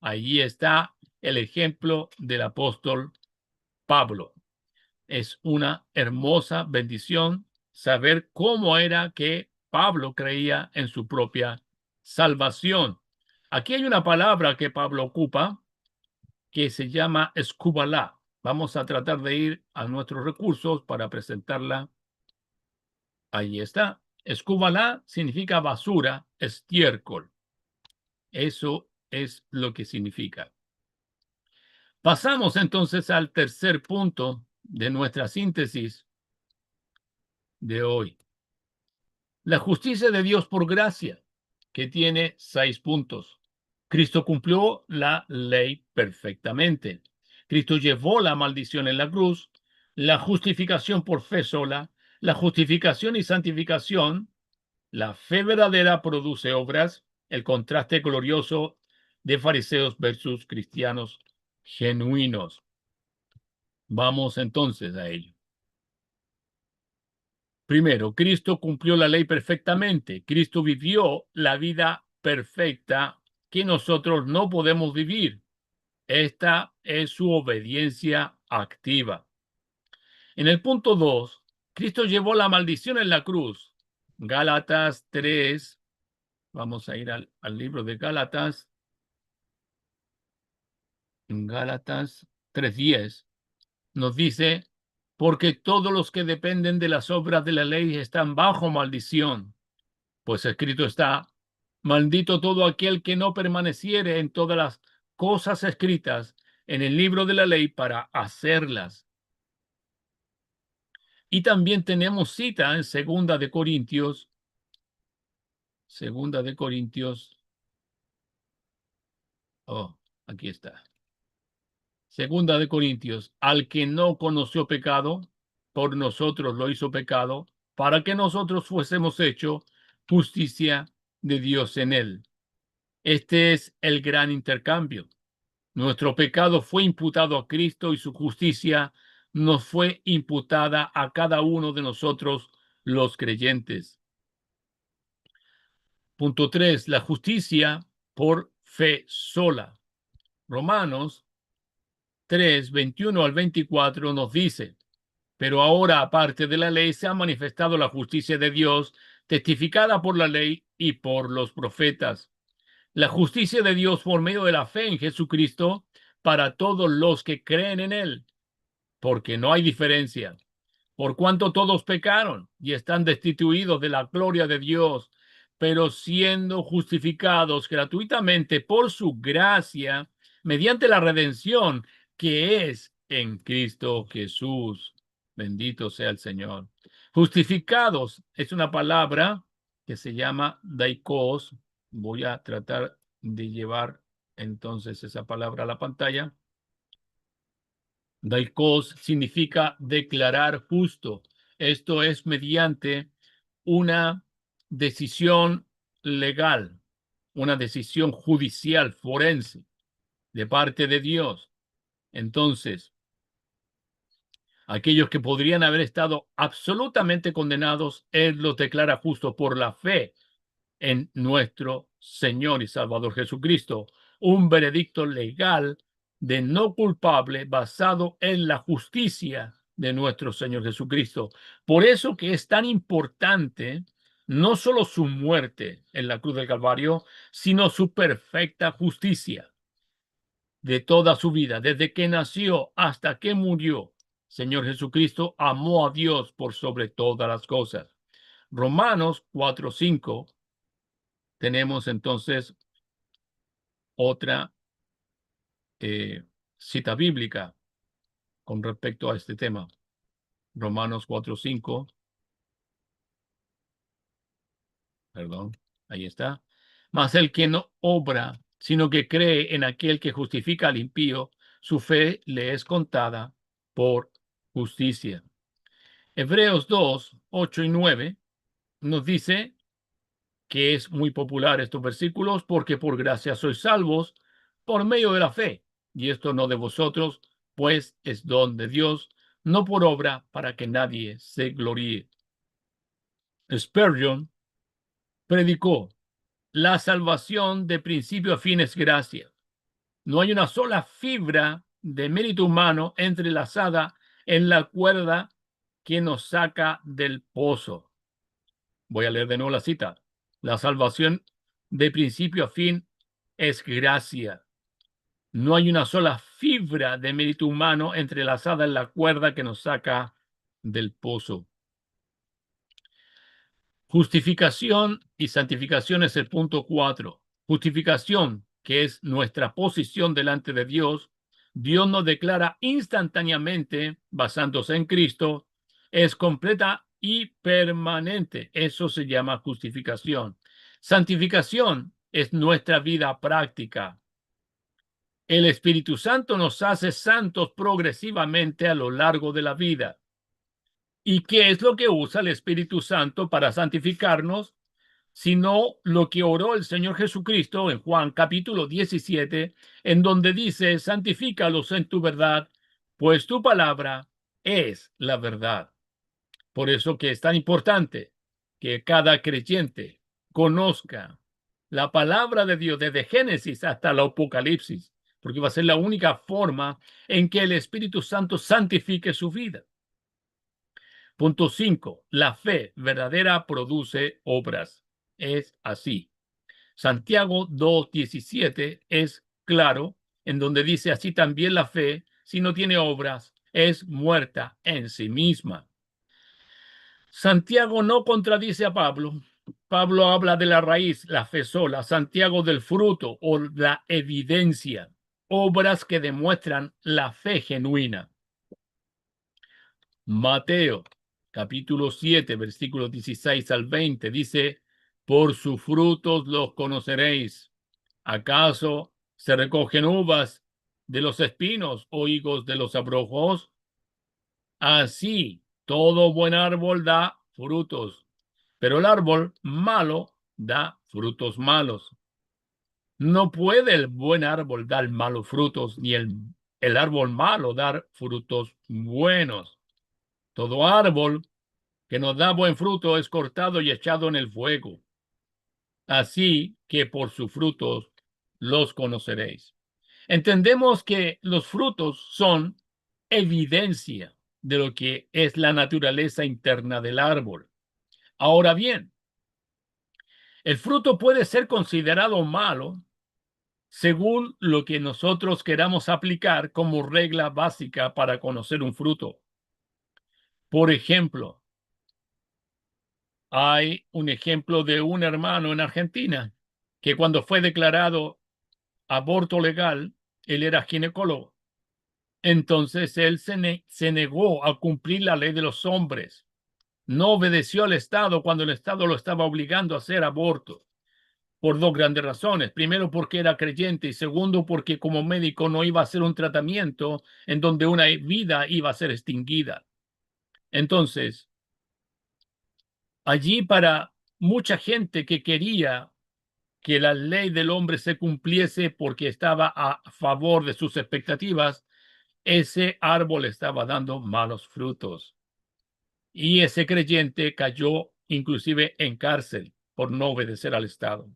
Allí está el ejemplo del apóstol Pablo. Es una hermosa bendición saber cómo era que Pablo creía en su propia salvación. Aquí hay una palabra que Pablo ocupa que se llama escubalá. Vamos a tratar de ir a nuestros recursos para presentarla. Ahí está. Escubalá significa basura, estiércol. Eso es lo que significa. Pasamos entonces al tercer punto de nuestra síntesis de hoy. La justicia de Dios por gracia, que tiene 6 puntos. Cristo cumplió la ley perfectamente. Cristo llevó la maldición en la cruz, la justificación por fe sola, la justificación y santificación. La fe verdadera produce obras, el contraste glorioso de fariseos versus cristianos genuinos. Vamos entonces a ello. Primero, Cristo cumplió la ley perfectamente. Cristo vivió la vida perfecta que nosotros no podemos vivir. Esta es su obediencia activa. En el punto 2, Cristo llevó la maldición en la cruz. Gálatas 3, vamos a ir al libro de Gálatas. Gálatas 3:10 nos dice, porque todos los que dependen de las obras de la ley están bajo maldición. Pues escrito está, maldito todo aquel que no permaneciere en todas las cosas escritas en el libro de la ley para hacerlas. Y también tenemos cita en Segunda de Corintios, aquí está. Segunda de Corintios, al que no conoció pecado, por nosotros lo hizo pecado, para que nosotros fuésemos hecho justicia de Dios en él. Este es el gran intercambio. Nuestro pecado fue imputado a Cristo y su justicia nos fue imputada a cada uno de nosotros los creyentes. Punto 3. La justicia por fe sola. Romanos 3, 21 al 24 nos dice, pero ahora, aparte de la ley, se ha manifestado la justicia de Dios, testificada por la ley y por los profetas. La justicia de Dios por medio de la fe en Jesucristo para todos los que creen en él, porque no hay diferencia. Por cuanto todos pecaron y están destituidos de la gloria de Dios, pero siendo justificados gratuitamente por su gracia, mediante la redención que es en Cristo Jesús. Bendito sea el Señor. Justificados es una palabra que se llama daikos. Voy a tratar de llevar entonces esa palabra a la pantalla. Daikos significa declarar justo. Esto es mediante una decisión legal, una decisión judicial, forense, de parte de Dios. Entonces, aquellos que podrían haber estado absolutamente condenados, Él los declara justos por la fe en nuestro Señor y Salvador Jesucristo. Un veredicto legal de no culpable basado en la justicia de nuestro Señor Jesucristo. Por eso que es tan importante no solo su muerte en la cruz del Calvario, sino su perfecta justicia de toda su vida, desde que nació hasta que murió. Señor Jesucristo amó a Dios por sobre todas las cosas. Romanos 4:5. Tenemos entonces otra cita bíblica con respecto a este tema. Romanos 4:5. Perdón, ahí está. Mas el que no obra, sino que cree en aquel que justifica al impío, su fe le es contada por justicia. Hebreos 2:8 y 9 nos dice que es muy popular estos versículos, porque por gracia sois salvos por medio de la fe, y esto no de vosotros, pues es don de Dios, no por obra, para que nadie se gloríe. Spurgeon predicó, la salvación de principio a fin es gracia. No hay una sola fibra de mérito humano entrelazada en la cuerda que nos saca del pozo. Voy a leer de nuevo la cita. La salvación de principio a fin es gracia. No hay una sola fibra de mérito humano entrelazada en la cuerda que nos saca del pozo. Justificación y santificación es el punto 4. Justificación, que es nuestra posición delante de Dios. Dios nos declara instantáneamente, basándose en Cristo, es completa y permanente. Eso se llama justificación. Santificación es nuestra vida práctica. El Espíritu Santo nos hace santos progresivamente a lo largo de la vida. ¿Y qué es lo que usa el Espíritu Santo para santificarnos? sino lo que oró el Señor Jesucristo en Juan capítulo 17, en donde dice: santifícalos en tu verdad, pues tu palabra es la verdad. Por eso que es tan importante que cada creyente conozca la palabra de Dios desde Génesis hasta el Apocalipsis, porque va a ser la única forma en que el Espíritu Santo santifique su vida. Punto 5. La fe verdadera produce obras. Es así. Santiago 2:17 es claro, en donde dice: así también la fe, si no tiene obras, es muerta en sí misma. Santiago no contradice a Pablo. Pablo habla de la raíz, la fe sola. Santiago del fruto o la evidencia, obras que demuestran la fe genuina. Mateo capítulo 7, versículos 16 al 20 dice: por sus frutos los conoceréis. ¿Acaso se recogen uvas de los espinos o higos de los abrojos? Así, todo buen árbol da frutos, pero el árbol malo da frutos malos. No puede el buen árbol dar malos frutos, ni el árbol malo dar frutos buenos. Todo árbol que no da buen fruto es cortado y echado en el fuego. Así que por sus frutos los conoceréis. Entendemos que los frutos son evidencia de lo que es la naturaleza interna del árbol. Ahora bien, el fruto puede ser considerado malo según lo que nosotros queramos aplicar como regla básica para conocer un fruto. Por ejemplo, hay un ejemplo de un hermano en Argentina que cuando fue declarado aborto legal, él era ginecólogo. Entonces él se negó a cumplir la ley de los hombres. No obedeció al Estado cuando el Estado lo estaba obligando a hacer aborto, por dos grandes razones. Primero, porque era creyente, y segundo, porque como médico no iba a hacer un tratamiento en donde una vida iba a ser extinguida. Entonces, allí para mucha gente que quería que la ley del hombre se cumpliese porque estaba a favor de sus expectativas, ese árbol estaba dando malos frutos. Y ese creyente cayó inclusive en cárcel por no obedecer al Estado.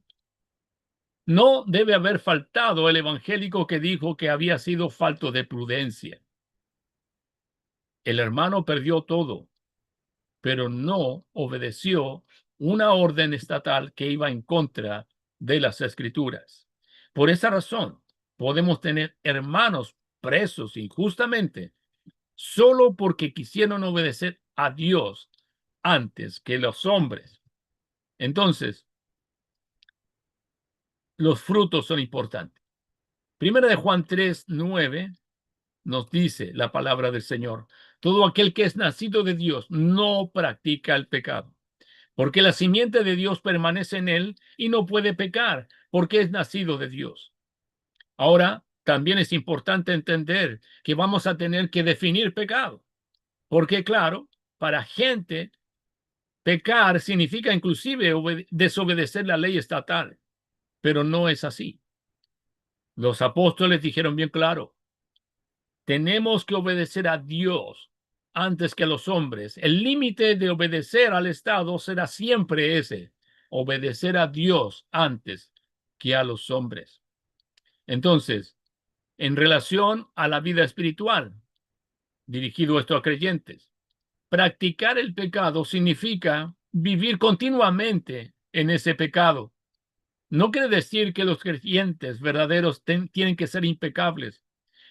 No debe haber faltado el evangélico que dijo que había sido falto de prudencia. El hermano perdió todo, pero no obedeció una orden estatal que iba en contra de las Escrituras. Por esa razón, podemos tener hermanos presos injustamente solo porque quisieron obedecer a Dios antes que los hombres. Entonces, los frutos son importantes. Primera de Juan 3:9 nos dice la palabra del Señor: todo aquel que es nacido de Dios no practica el pecado, porque la simiente de Dios permanece en él y no puede pecar, porque es nacido de Dios. Ahora, también es importante entender que vamos a tener que definir pecado, porque claro, para gente, pecar significa inclusive desobedecer la ley estatal, pero no es así. Los apóstoles dijeron bien claro: tenemos que obedecer a Dios antes que a los hombres. El límite de obedecer al Estado será siempre ese: obedecer a Dios antes que a los hombres. Entonces, en relación a la vida espiritual, dirigido esto a creyentes, practicar el pecado significa vivir continuamente en ese pecado. No quiere decir que los creyentes verdaderos tienen que ser impecables.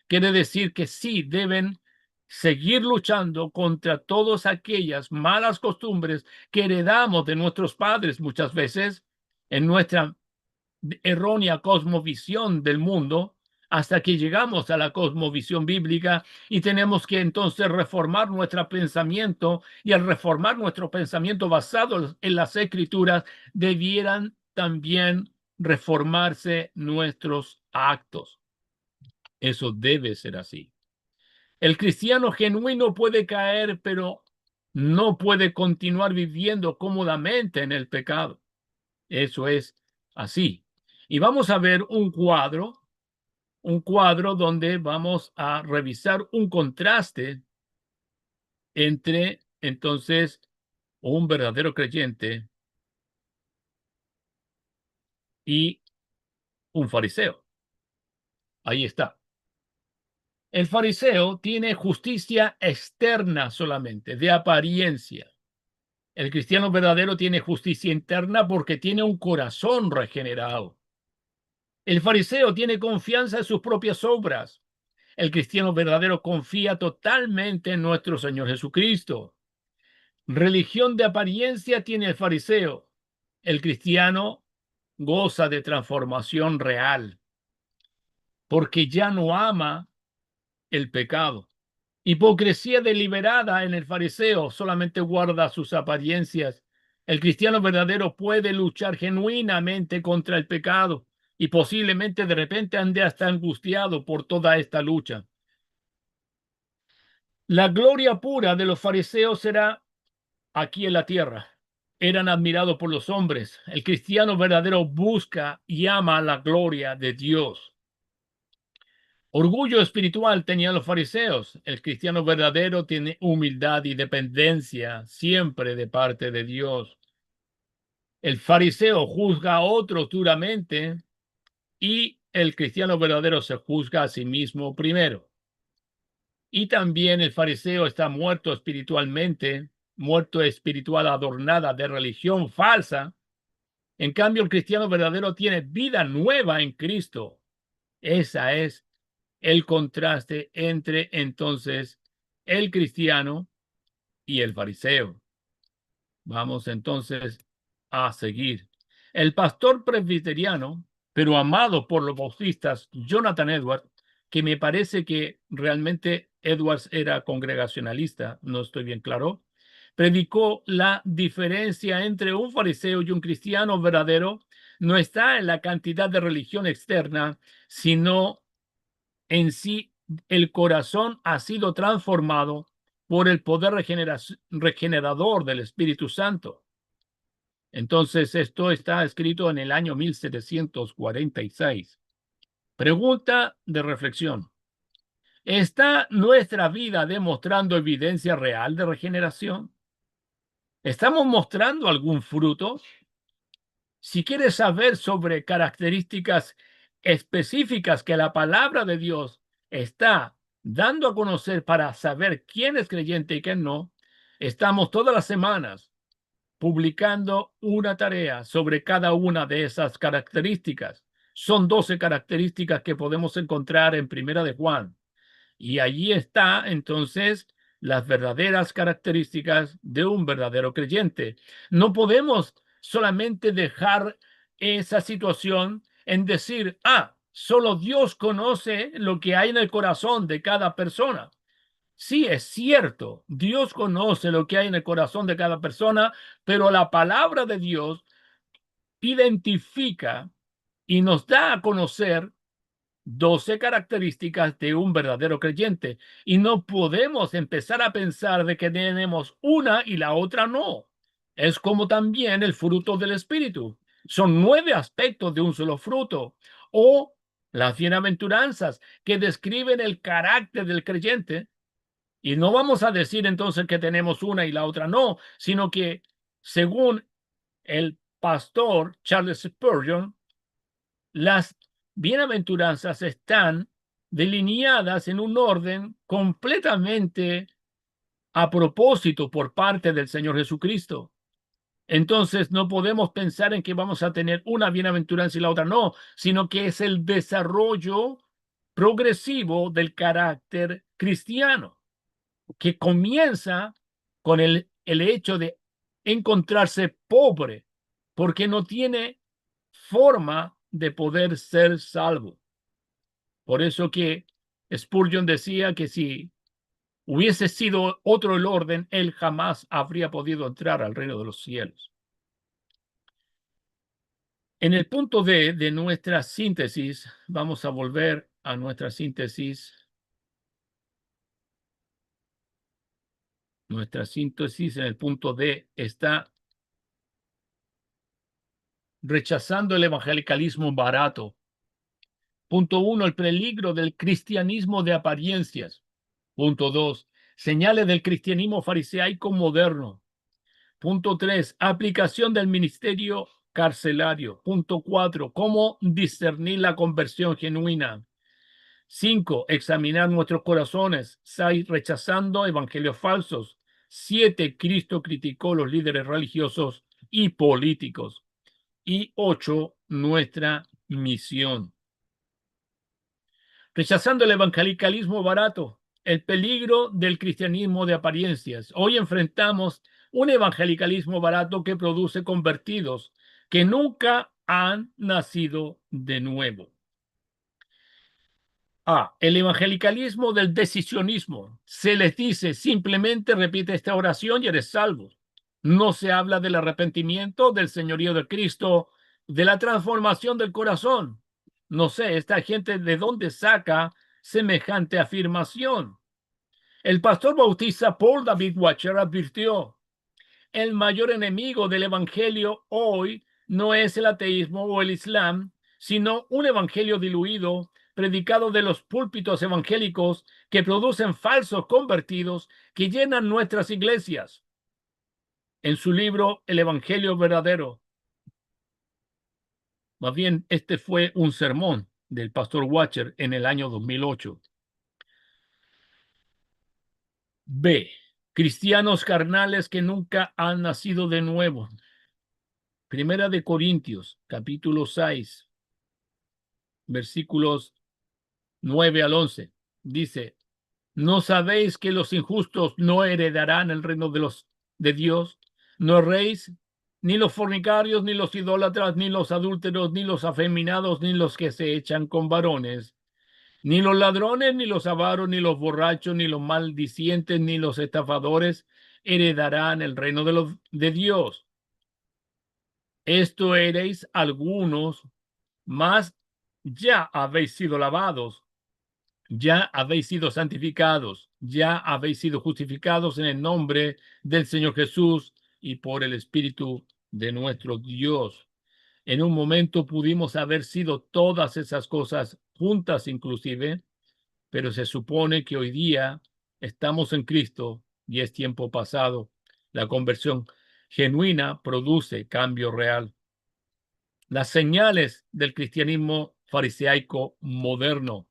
Quiere decir que sí deben seguir luchando contra todas aquellas malas costumbres que heredamos de nuestros padres muchas veces en nuestra errónea cosmovisión del mundo, hasta que llegamos a la cosmovisión bíblica y tenemos que entonces reformar nuestro pensamiento, y al reformar nuestro pensamiento basado en las Escrituras, debieran también reformarse nuestros actos. Eso debe ser así. El cristiano genuino puede caer, pero no puede continuar viviendo cómodamente en el pecado. Eso es así. Y vamos a ver un cuadro donde vamos a revisar un contraste entre, entonces, un verdadero creyente y un fariseo. Ahí está. El fariseo tiene justicia externa solamente, de apariencia. El cristiano verdadero tiene justicia interna porque tiene un corazón regenerado. El fariseo tiene confianza en sus propias obras. El cristiano verdadero confía totalmente en nuestro Señor Jesucristo. Religión de apariencia tiene el fariseo. El cristiano goza de transformación real porque ya no ama el pecado. Hipocresía deliberada en el fariseo solamente guarda sus apariencias. El cristiano verdadero puede luchar genuinamente contra el pecado y posiblemente de repente ande hasta angustiado por toda esta lucha. La gloria pura de los fariseos será aquí en la tierra. Eran admirados por los hombres. El cristiano verdadero busca y ama la gloria de Dios. Orgullo espiritual tenían los fariseos. El cristiano verdadero tiene humildad y dependencia siempre de parte de Dios. El fariseo juzga a otros duramente y el cristiano verdadero se juzga a sí mismo primero. Y también el fariseo está muerto espiritualmente, muerto espiritual adornada de religión falsa. En cambio, el cristiano verdadero tiene vida nueva en Cristo. Esa es el contraste entre entonces el cristiano y el fariseo. Vamos entonces a seguir. El pastor presbiteriano, pero amado por los bautistas, Jonathan Edwards, que me parece que realmente Edwards era congregacionalista, no estoy bien claro, predicó la diferencia entre un fariseo y un cristiano verdadero no está en la cantidad de religión externa, sino en sí el corazón ha sido transformado por el poder regenerador del Espíritu Santo. Entonces, esto está escrito en el año 1746. Pregunta de reflexión. ¿Está nuestra vida demostrando evidencia real de regeneración? ¿Estamos mostrando algún fruto? Si quieres saber sobre características específicas que la palabra de Dios está dando a conocer para saber quién es creyente y quién no, estamos todas las semanas publicando una tarea sobre cada una de esas características. Son 12 características que podemos encontrar en Primera de Juan. Y allí está entonces las verdaderas características de un verdadero creyente. No podemos solamente dejar esa situación en decir, solo Dios conoce lo que hay en el corazón de cada persona. Sí, es cierto, Dios conoce lo que hay en el corazón de cada persona, pero la palabra de Dios identifica y nos da a conocer 12 características de un verdadero creyente. Y no podemos empezar a pensar de que tenemos una y la otra no. Es como también el fruto del Espíritu. Son 9 aspectos de un solo fruto. O las bienaventuranzas que describen el carácter del creyente. Y no vamos a decir entonces que tenemos una y la otra no, sino que según el pastor Charles Spurgeon, las bienaventuranzas están delineadas en un orden completamente a propósito por parte del Señor Jesucristo. Entonces no podemos pensar en que vamos a tener una bienaventuranza y la otra no, sino que es el desarrollo progresivo del carácter cristiano, que comienza con el hecho de encontrarse pobre, porque no tiene forma de poder ser salvo. Por eso que Spurgeon decía que si hubiese sido otro el orden, él jamás habría podido entrar al reino de los cielos. En el punto D de nuestra síntesis, vamos a volver a nuestra síntesis. Nuestra síntesis en el punto D está rechazando el evangelicalismo barato. Punto 1, el peligro del cristianismo de apariencias. Punto 2, señales del cristianismo fariseico moderno. Punto 3, aplicación del ministerio carcelario. Punto 4, cómo discernir la conversión genuina. 5, examinar nuestros corazones. 6, rechazando evangelios falsos. 7, Cristo criticó los líderes religiosos y políticos. Y 8, nuestra misión. Rechazando el evangelicalismo barato, el peligro del cristianismo de apariencias. Hoy enfrentamos un evangelicalismo barato que produce convertidos que nunca han nacido de nuevo. El evangelicalismo del decisionismo. Se les dice simplemente repite esta oración y eres salvo. No se habla del arrepentimiento, del señorío de Cristo, de la transformación del corazón. No sé, esta gente de dónde saca semejante afirmación. El pastor bautista Paul David Washer advirtió: el mayor enemigo del evangelio hoy no es el ateísmo o el islam, sino un evangelio diluido, predicado de los púlpitos evangélicos que producen falsos convertidos que llenan nuestras iglesias. En su libro El Evangelio Verdadero, más bien este fue un sermón del pastor Washer en el año 2008. B. Cristianos carnales que nunca han nacido de nuevo. Primera de Corintios, capítulo 6, versículos 9 al 11. Dice: ¿no sabéis que los injustos no heredarán el reino de Dios? No erréis, ni los fornicarios, ni los idólatras, ni los adúlteros, ni los afeminados, ni los que se echan con varones, ni los ladrones, ni los avaros, ni los borrachos, ni los maldicientes, ni los estafadores heredarán el reino de Dios. Esto eréis algunos, mas ya habéis sido lavados, ya habéis sido santificados, ya habéis sido justificados en el nombre del Señor Jesús y por el Espíritu de nuestro Dios. En un momento pudimos haber sido todas esas cosas juntas inclusive, pero se supone que hoy día estamos en Cristo y es tiempo pasado. La conversión genuina produce cambio real. Las señales del cristianismo fariseico moderno.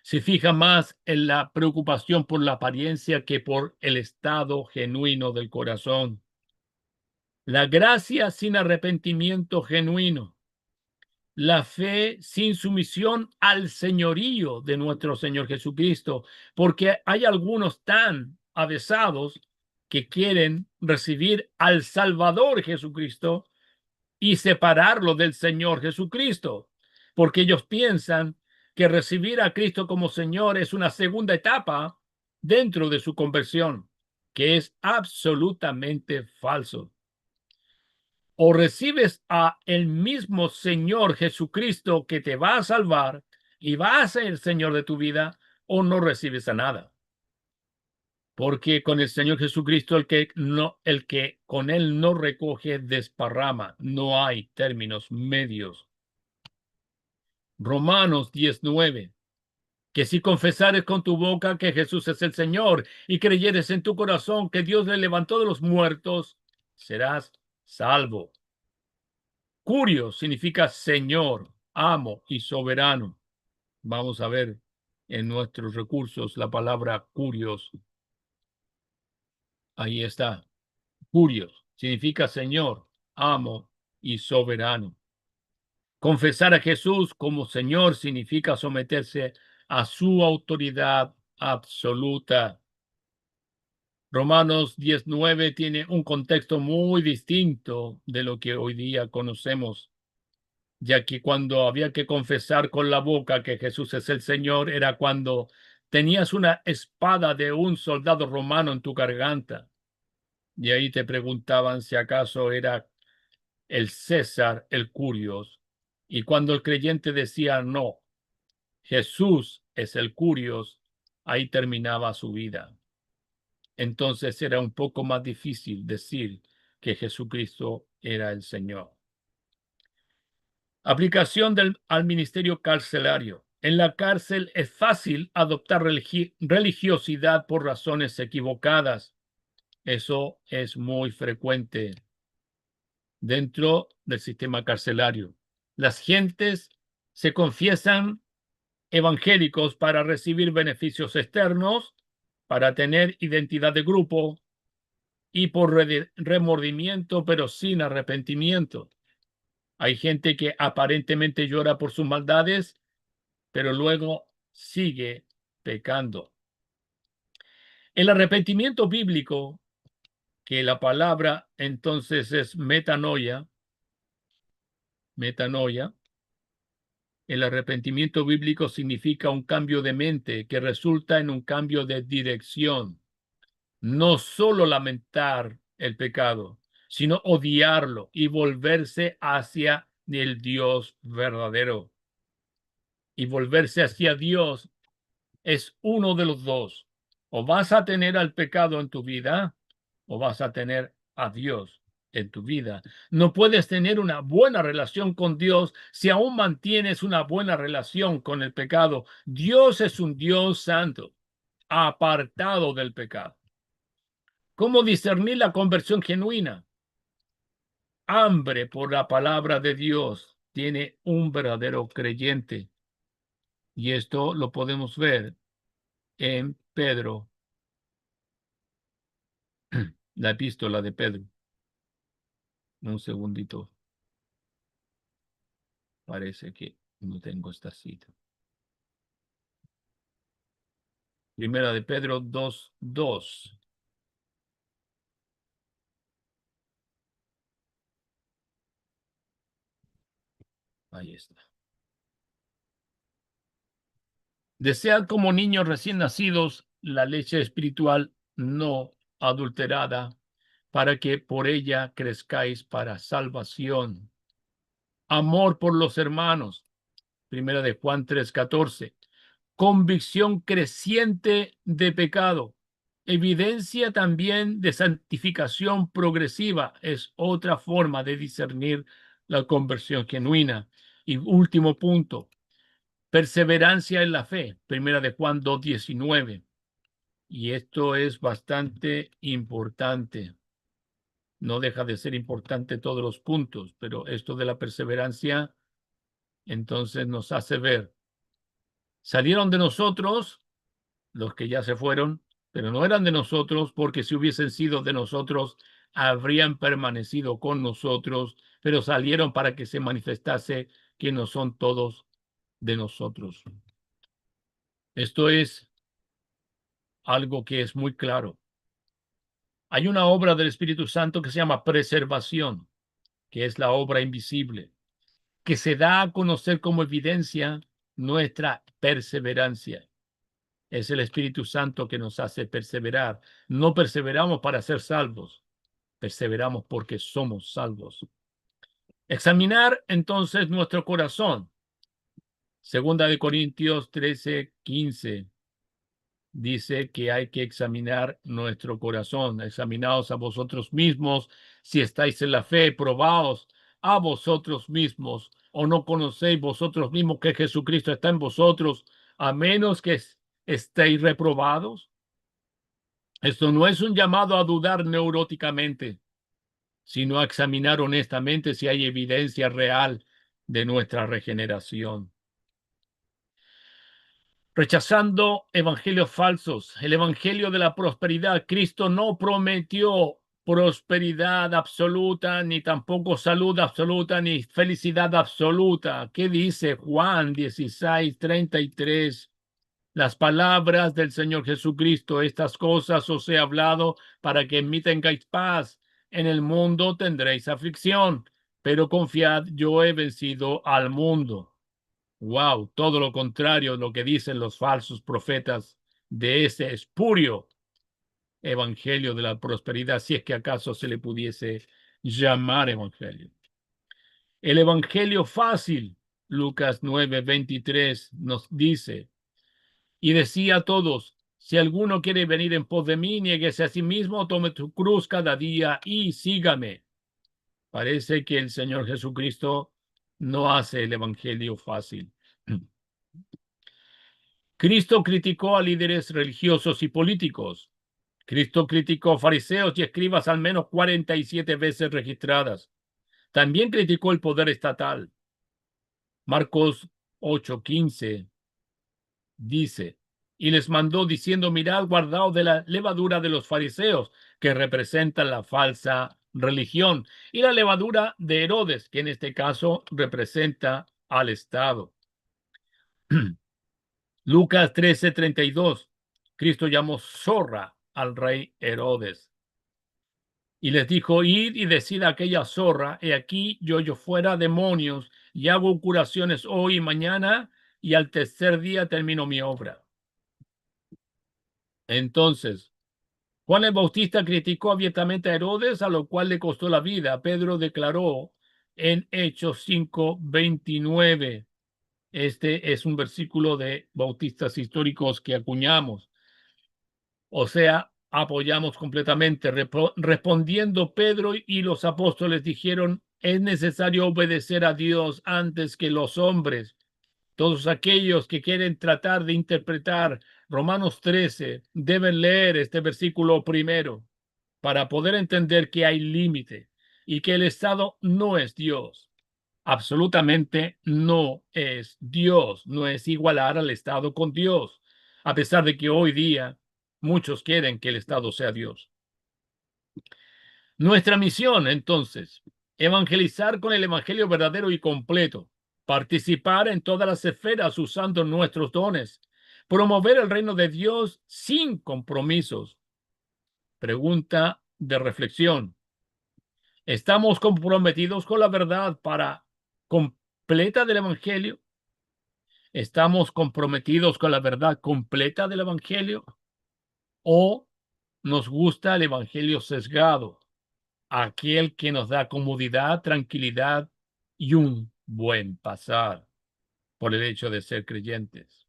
Se fija más en la preocupación por la apariencia que por el estado genuino del corazón. La gracia sin arrepentimiento genuino. La fe sin sumisión al señorío de nuestro Señor Jesucristo, porque hay algunos tan avesados que quieren recibir al Salvador Jesucristo y separarlo del Señor Jesucristo, porque ellos piensan que recibir a Cristo como Señor es una segunda etapa dentro de su conversión, que es absolutamente falso. O recibes a el mismo Señor Jesucristo que te va a salvar y va a ser el Señor de tu vida, o no recibes a nada. Porque con el Señor Jesucristo el que con él no recoge desparrama. No hay términos medios. Romanos 10:9. Que si confesares con tu boca que Jesús es el Señor y creyeres en tu corazón que Dios le levantó de los muertos, serás salvo. Curio significa Señor, amo y soberano. Vamos a ver en nuestros recursos la palabra curios. Ahí está. Curios significa Señor, amo y soberano. Confesar a Jesús como Señor significa someterse a su autoridad absoluta. Romanos 10:9 tiene un contexto muy distinto de lo que hoy día conocemos, ya que cuando había que confesar con la boca que Jesús es el Señor era cuando tenías una espada de un soldado romano en tu garganta. Y ahí te preguntaban si acaso era el César el Curios. Y cuando el creyente decía no, Jesús es el Curios, ahí terminaba su vida. Entonces era un poco más difícil decir que Jesucristo era el Señor. Aplicación al ministerio carcelario. En la cárcel es fácil adoptar religiosidad por razones equivocadas. Eso es muy frecuente dentro del sistema carcelario. Las gentes se confiesan evangélicos para recibir beneficios externos, para tener identidad de grupo y por remordimiento, pero sin arrepentimiento. Hay gente que aparentemente llora por sus maldades, pero luego sigue pecando. El arrepentimiento bíblico, que la palabra entonces es metanoia, el arrepentimiento bíblico significa un cambio de mente que resulta en un cambio de dirección. No solo lamentar el pecado, sino odiarlo y volverse hacia el Dios verdadero. Y volverse hacia Dios es uno de los dos. O vas a tener al pecado en tu vida, o vas a tener a Dios en tu vida. No puedes tener una buena relación con Dios si aún mantienes una buena relación con el pecado. Dios es un Dios santo, apartado del pecado. ¿Cómo discernir la conversión genuina? Hambre por la palabra de Dios tiene un verdadero creyente. Y esto lo podemos ver en Pedro, la epístola de Pedro. Un segundito. Parece que no tengo esta cita. Primera de Pedro 2:2. Ahí está. Desead como niños recién nacidos la leche espiritual no adulterada, para que por ella crezcáis para salvación. Amor por los hermanos. Primera de Juan 3:14. Convicción creciente de pecado. Evidencia también de santificación progresiva. Es otra forma de discernir la conversión genuina. Y último punto, perseverancia en la fe. Primera de Juan 2:19. Y esto es bastante importante. No deja de ser importante todos los puntos, pero esto de la perseverancia entonces nos hace ver. Salieron de nosotros los que ya se fueron, pero no eran de nosotros, porque si hubiesen sido de nosotros, habrían permanecido con nosotros, pero salieron para que se manifestase que no son todos de nosotros. Esto es algo que es muy claro. Hay una obra del Espíritu Santo que se llama preservación, que es la obra invisible, que se da a conocer como evidencia nuestra perseverancia. Es el Espíritu Santo que nos hace perseverar. No perseveramos para ser salvos, perseveramos porque somos salvos. Examinar entonces nuestro corazón. Segunda de Corintios 13:15 dice que hay que examinar nuestro corazón. Examinaos a vosotros mismos si estáis en la fe, probaos a vosotros mismos, o no conocéis vosotros mismos que Jesucristo está en vosotros, a menos que estéis reprobados. Esto no es un llamado a dudar neuróticamente, sino a examinar honestamente si hay evidencia real de nuestra regeneración. Rechazando evangelios falsos, el evangelio de la prosperidad. Cristo no prometió prosperidad absoluta, ni tampoco salud absoluta, ni felicidad absoluta. ¿Qué dice Juan 16:33? Las palabras del Señor Jesucristo: estas cosas os he hablado para que en mí tengáis paz. En el mundo tendréis aflicción, pero confiad, yo he vencido al mundo. Wow, todo lo contrario de lo que dicen los falsos profetas de ese espurio evangelio de la prosperidad, si es que acaso se le pudiese llamar evangelio. El evangelio fácil, Lucas 9:23 nos dice: y decía a todos, si alguno quiere venir en pos de mí, niéguese a sí mismo, tome su cruz cada día y sígame. Parece que el Señor Jesucristo no hace el evangelio fácil. Cristo criticó a líderes religiosos y políticos. Cristo criticó fariseos y escribas al menos 47 veces registradas. También criticó el poder estatal. Marcos 8:15 dice, y les mandó diciendo, mirad, guardaos de la levadura de los fariseos, que representan la falsa religión, y la levadura de Herodes, que en este caso representa al Estado. Lucas 13:32, Cristo llamó zorra al rey Herodes. Y les dijo, id y decid a aquella zorra, he aquí yo fuera demonios y hago curaciones hoy y mañana, y al tercer día termino mi obra. Entonces, Juan el Bautista criticó abiertamente a Herodes, a lo cual le costó la vida. Pedro declaró en Hechos 5:29. Este es un versículo de bautistas históricos que acuñamos. O sea, apoyamos completamente. Respondiendo Pedro y los apóstoles dijeron, es necesario obedecer a Dios antes que los hombres. Todos aquellos que quieren tratar de interpretar Romanos 13 deben leer este versículo primero para poder entender que hay límite y que el Estado no es Dios. Absolutamente no es Dios, no es igualar al Estado con Dios, a pesar de que hoy día muchos quieren que el Estado sea Dios. Nuestra misión, entonces, evangelizar con el evangelio verdadero y completo, participar en todas las esferas usando nuestros dones, promover el reino de Dios sin compromisos. Pregunta de reflexión. ¿Estamos comprometidos con la verdad completa del evangelio? ¿Estamos comprometidos con la verdad completa del evangelio? ¿O nos gusta el evangelio sesgado? Aquel que nos da comodidad, tranquilidad y un buen pasar por el hecho de ser creyentes.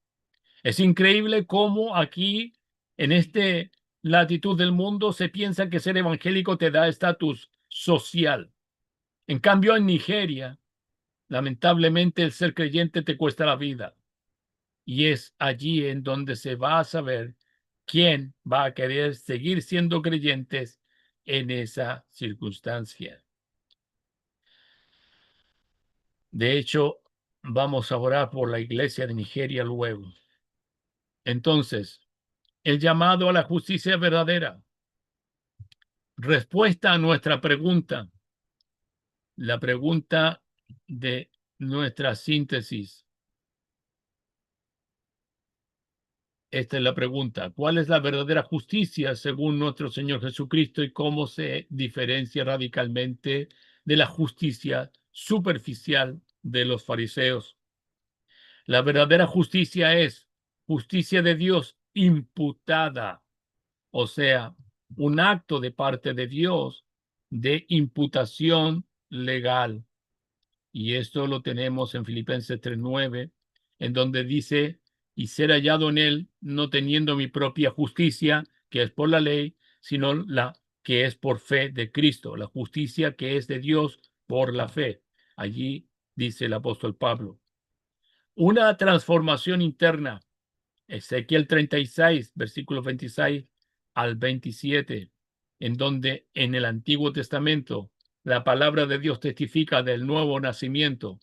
Es increíble cómo aquí, en esta latitud del mundo, se piensa que ser evangélico te da estatus social. En cambio, en Nigeria, lamentablemente, el ser creyente te cuesta la vida. Y es allí en donde se va a saber quién va a querer seguir siendo creyentes en esa circunstancia. De hecho, vamos a orar por la iglesia de Nigeria luego. Entonces, el llamado a la justicia verdadera. Respuesta a nuestra pregunta. La pregunta de nuestra síntesis. Esta es la pregunta. ¿Cuál es la verdadera justicia según nuestro Señor Jesucristo y cómo se diferencia radicalmente de la justicia superficial de los fariseos? La verdadera justicia es justicia de Dios imputada, o sea, un acto de parte de Dios de imputación legal. Y esto lo tenemos en Filipenses 3:9, en donde dice, y ser hallado en él, no teniendo mi propia justicia, que es por la ley, sino la que es por fe de Cristo, la justicia que es de Dios por la fe. Allí dice el apóstol Pablo. Una transformación interna. Ezequiel 36, versículos 26 al 27, en donde en el Antiguo Testamento la palabra de Dios testifica del nuevo nacimiento.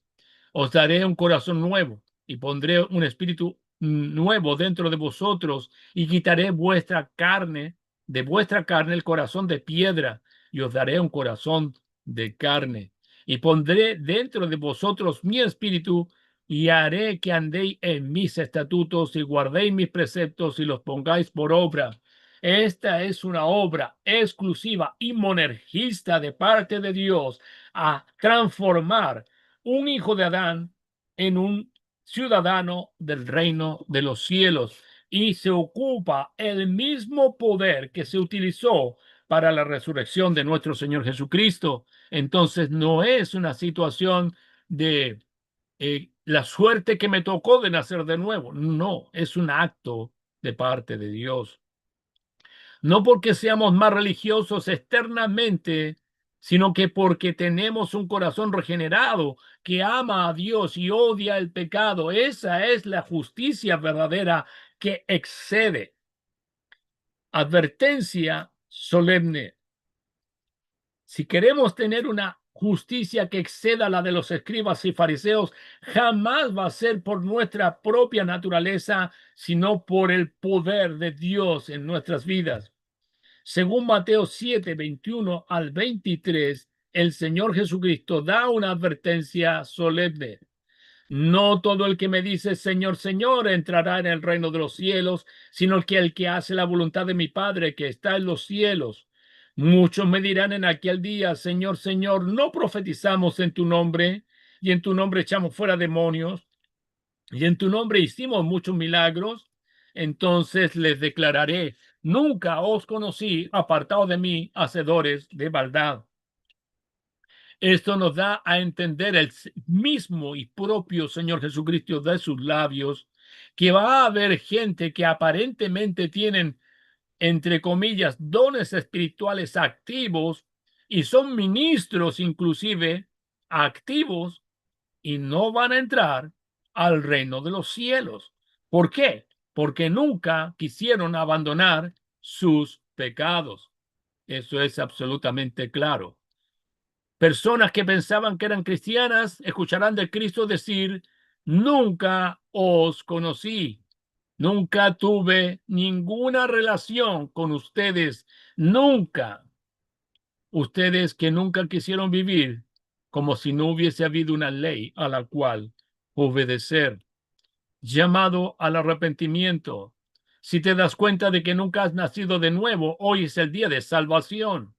Os daré un corazón nuevo y pondré un espíritu nuevo dentro de vosotros y quitaré de vuestra carne el corazón de piedra y os daré un corazón de carne. Y pondré dentro de vosotros mi espíritu y haré que andéis en mis estatutos y guardéis mis preceptos y los pongáis por obra. Esta es una obra exclusiva y monergista de parte de Dios a transformar un hijo de Adán en un ciudadano del reino de los cielos, y se ocupa el mismo poder que se utilizó para la resurrección de nuestro Señor Jesucristo. Entonces no es una situación de la suerte que me tocó de nacer de nuevo. No, es un acto de parte de Dios. No porque seamos más religiosos externamente, sino que porque tenemos un corazón regenerado que ama a Dios y odia el pecado. Esa es la justicia verdadera que excede. Advertencia solemne. Si queremos tener una justicia que exceda la de los escribas y fariseos, jamás va a ser por nuestra propia naturaleza, sino por el poder de Dios en nuestras vidas. Según Mateo 7, 21 al 23, el Señor Jesucristo da una advertencia solemne. No todo el que me dice Señor, Señor entrará en el reino de los cielos, sino que el que hace la voluntad de mi Padre que está en los cielos. Muchos me dirán en aquel día, Señor, Señor, ¿no profetizamos en tu nombre? Y en tu nombre echamos fuera demonios, y en tu nombre hicimos muchos milagros. Entonces les declararé, nunca os conocí, apartados de mí, hacedores de maldad. Esto nos da a entender el mismo y propio Señor Jesucristo de sus labios, que va a haber gente que aparentemente tienen, entre comillas, dones espirituales activos y son ministros inclusive activos y no van a entrar al reino de los cielos. ¿Por qué? Porque nunca quisieron abandonar sus pecados. Eso es absolutamente claro. Personas que pensaban que eran cristianas escucharán de Cristo decir, nunca os conocí, nunca tuve ninguna relación con ustedes, nunca. Ustedes que nunca quisieron vivir como si no hubiese habido una ley a la cual obedecer. Llamado al arrepentimiento. Si te das cuenta de que nunca has nacido de nuevo, hoy es el día de salvación,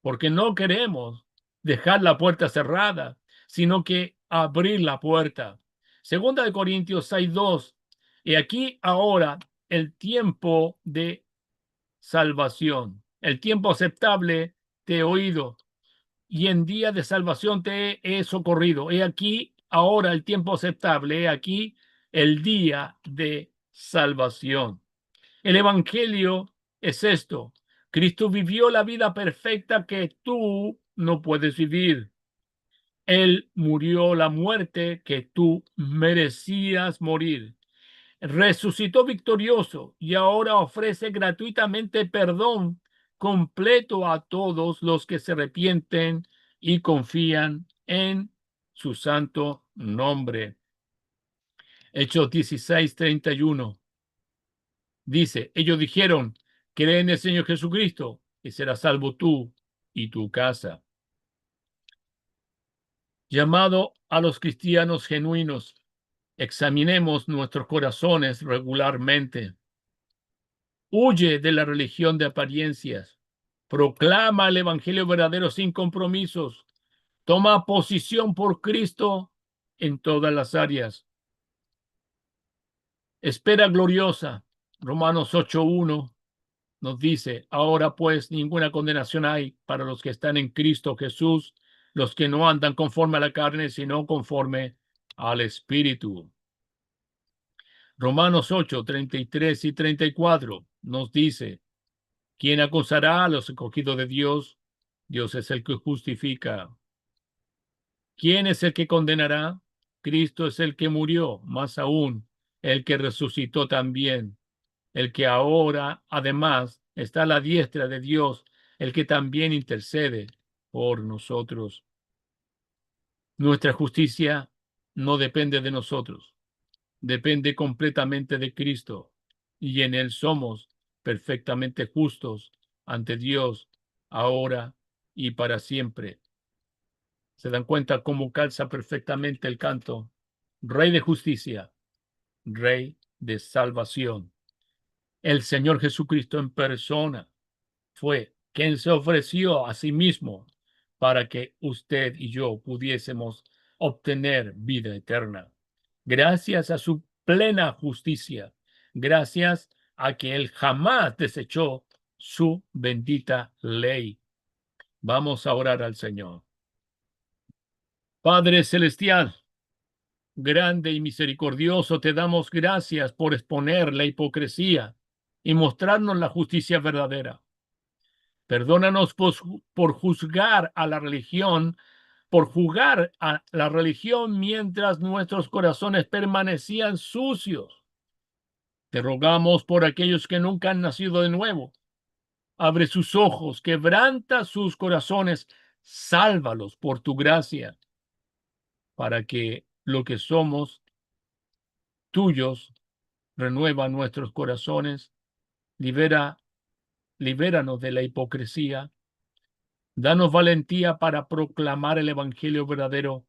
porque no queremos dejar la puerta cerrada, sino que abrir la puerta. Segunda de Corintios 6:2. Y aquí ahora el tiempo de salvación, el tiempo aceptable te he oído y en día de salvación te he socorrido. He aquí ahora el tiempo aceptable, he aquí el día de salvación. El evangelio es esto. Cristo vivió la vida perfecta que tú no puedes vivir. Él murió la muerte que tú merecías morir. Resucitó victorioso y ahora ofrece gratuitamente perdón completo a todos los que se arrepienten y confían en su santo nombre. Hechos 16:31. Dice, ellos dijeron, cree en el Señor Jesucristo y serás salvo tú y tu casa. Llamado a los cristianos genuinos, examinemos nuestros corazones regularmente. Huye de la religión de apariencias. Proclama el evangelio verdadero sin compromisos. Toma posición por Cristo en todas las áreas. Espera gloriosa. Romanos 8:1 nos dice, ahora pues ninguna condenación hay para los que están en Cristo Jesús, los que no andan conforme a la carne, sino conforme al Espíritu. Romanos 8:33 y 34 nos dice, ¿quién acusará a los escogidos de Dios? Dios es el que justifica. ¿Quién es el que condenará? Cristo es el que murió, más aún, el que resucitó también, el que ahora, además, está a la diestra de Dios, el que también intercede por nosotros. Nuestra justicia no depende de nosotros, depende completamente de Cristo, y en Él somos perfectamente justos ante Dios, ahora y para siempre. ¿Se dan cuenta cómo calza perfectamente el canto? Rey de justicia, Rey de salvación. El Señor Jesucristo en persona fue quien se ofreció a sí mismo para que usted y yo pudiésemos obtener vida eterna. Gracias a su plena justicia, gracias a que Él jamás desechó su bendita ley. Vamos a orar al Señor. Padre Celestial, grande y misericordioso, te damos gracias por exponer la hipocresía y mostrarnos la justicia verdadera. Perdónanos por juzgar a la religión, por jugar a la religión mientras nuestros corazones permanecían sucios. Te rogamos por aquellos que nunca han nacido de nuevo. Abre sus ojos, quebranta sus corazones, sálvalos por tu gracia, para que lo que somos tuyos renueva nuestros corazones, libéranos de la hipocresía, danos valentía para proclamar el evangelio verdadero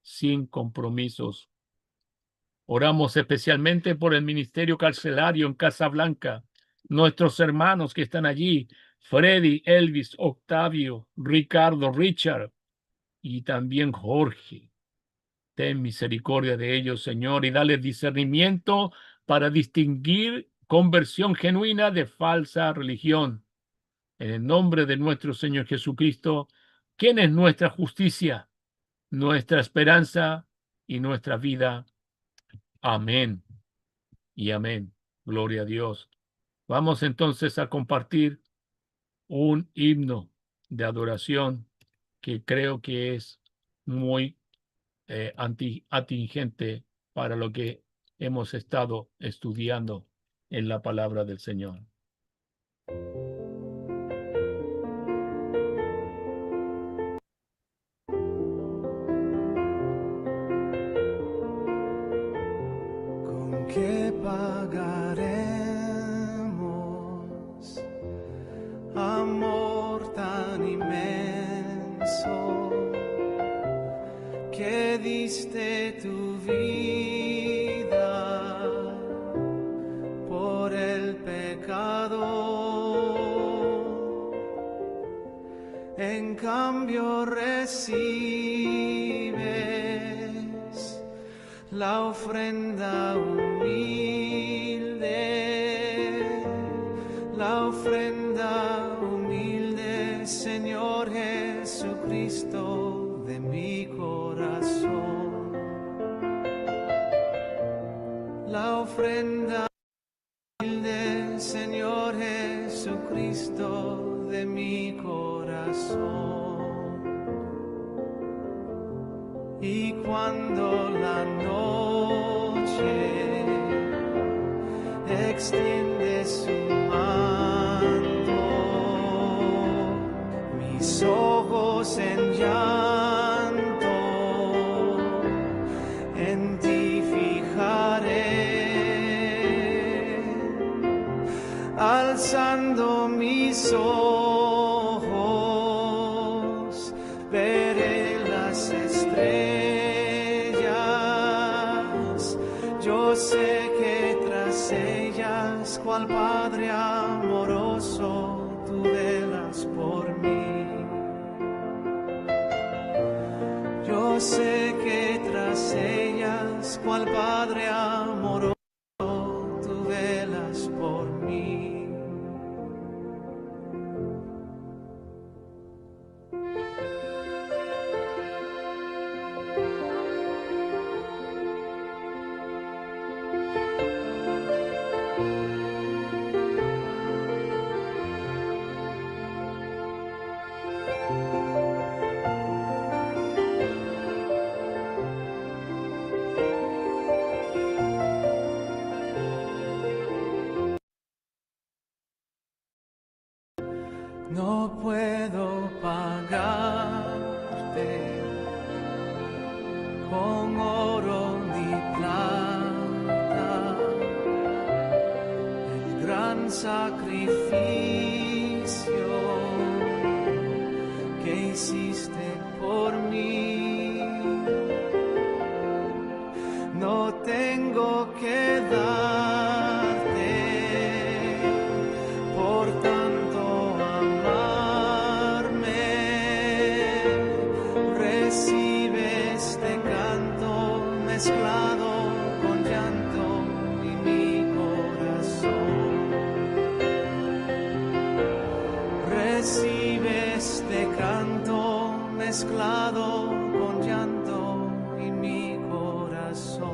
sin compromisos. Oramos especialmente por el ministerio carcelario en Casablanca, nuestros hermanos que están allí, Freddy, Elvis, Octavio, Ricardo, Richard y también Jorge. Ten misericordia de ellos, Señor, y dale discernimiento para distinguir conversión genuina de falsa religión. En el nombre de nuestro Señor Jesucristo, quien es nuestra justicia, nuestra esperanza y nuestra vida. Amén y amén. Gloria a Dios. Vamos entonces a compartir un himno de adoración que creo que es muy atingente para lo que hemos estado estudiando en la palabra del Señor. ¿Con qué pagaremos amor tan inmenso que diste tu vida por el pecado? En cambio recibes la ofrenda humilde, Señor Jesucristo, de mi corazón. La ofrenda humilde, Señor Jesucristo, de mi corazón. Y cuando la noche extiende su manto, mis ojos en llanto en ti fijaré, alzando mis ojos veré las estrellas. Yo sé que tras ellas, cual Padre amoroso, tú velas por mí. Yo sé que tras ellas, cual Padre amoroso, tú velas por mí. No puedo pagarte con oro ni plata el gran sacrificio que hiciste por mí. No tengo que darte por tanto amarme. Recibe este canto mezclado con llanto y mi corazón. Recibe este canto mezclado con llanto y mi corazón.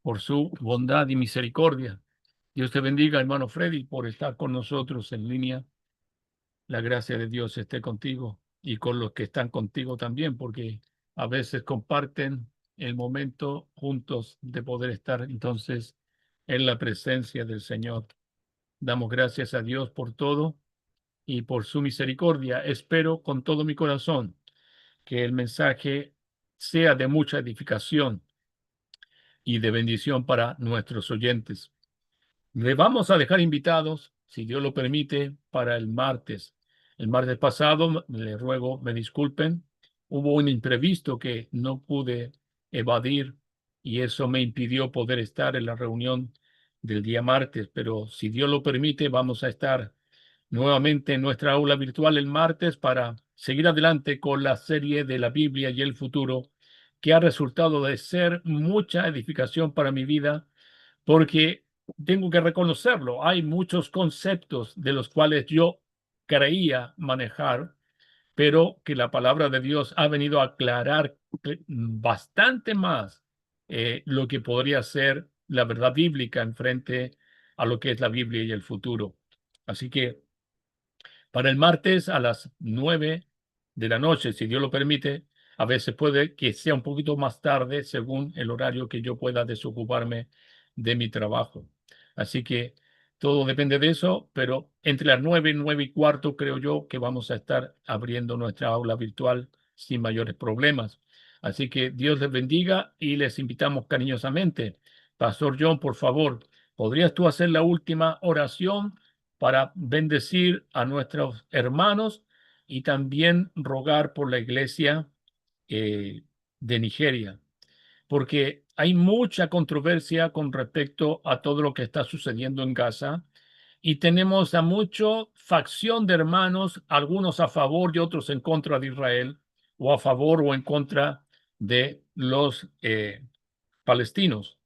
por su bondad y misericordia. Dios te bendiga, hermano Freddy, por estar con nosotros en línea. La gracia de Dios esté contigo y con los que están contigo también, porque a veces comparten el momento juntos de poder estar entonces en la presencia del Señor. Damos gracias a Dios por todo y por su misericordia. Espero con todo mi corazón que el mensaje sea de mucha edificación y de bendición para nuestros oyentes. Le vamos a dejar invitados, si Dios lo permite, para el martes. El martes pasado, le ruego, me disculpen, hubo un imprevisto que no pude evadir y eso me impidió poder estar en la reunión del día martes, pero si Dios lo permite, vamos a estar nuevamente en nuestra aula virtual el martes para seguir adelante con la serie de la Biblia y el futuro, que ha resultado de ser mucha edificación para mi vida, porque tengo que reconocerlo, hay muchos conceptos de los cuales yo creía manejar, pero que la palabra de Dios ha venido a aclarar bastante más lo que podría ser la verdad bíblica en frente a lo que es la Biblia y el futuro. Así que para el martes a las 9 de la noche, si Dios lo permite, a veces puede que sea un poquito más tarde según el horario que yo pueda desocuparme de mi trabajo. Así que todo depende de eso, pero entre las 9 y 9 y cuarto creo yo que vamos a estar abriendo nuestra aula virtual sin mayores problemas. Así que Dios les bendiga y les invitamos cariñosamente. Pastor John, por favor, ¿podrías tú hacer la última oración para bendecir a nuestros hermanos y también rogar por la iglesia de Nigeria? Porque hay mucha controversia con respecto a todo lo que está sucediendo en Gaza y tenemos a mucha facción de hermanos, algunos a favor y otros en contra de Israel, o a favor o en contra de los palestinos.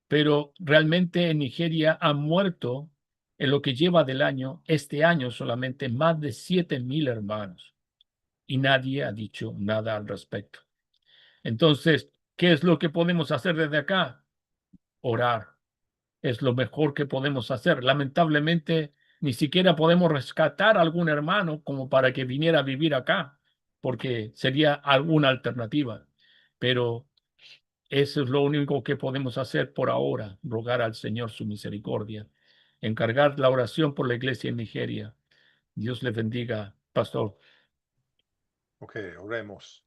Pero realmente en Nigeria han muerto en lo que lleva del año, este año solamente, más de 7,000 hermanos y nadie ha dicho nada al respecto. Entonces, ¿qué es lo que podemos hacer desde acá? Orar. Es lo mejor que podemos hacer. Lamentablemente, ni siquiera podemos rescatar a algún hermano como para que viniera a vivir acá, porque sería alguna alternativa. Pero eso es lo único que podemos hacer por ahora, rogar al Señor su misericordia, encargar la oración por la iglesia en Nigeria. Dios le bendiga, pastor. Ok, oremos.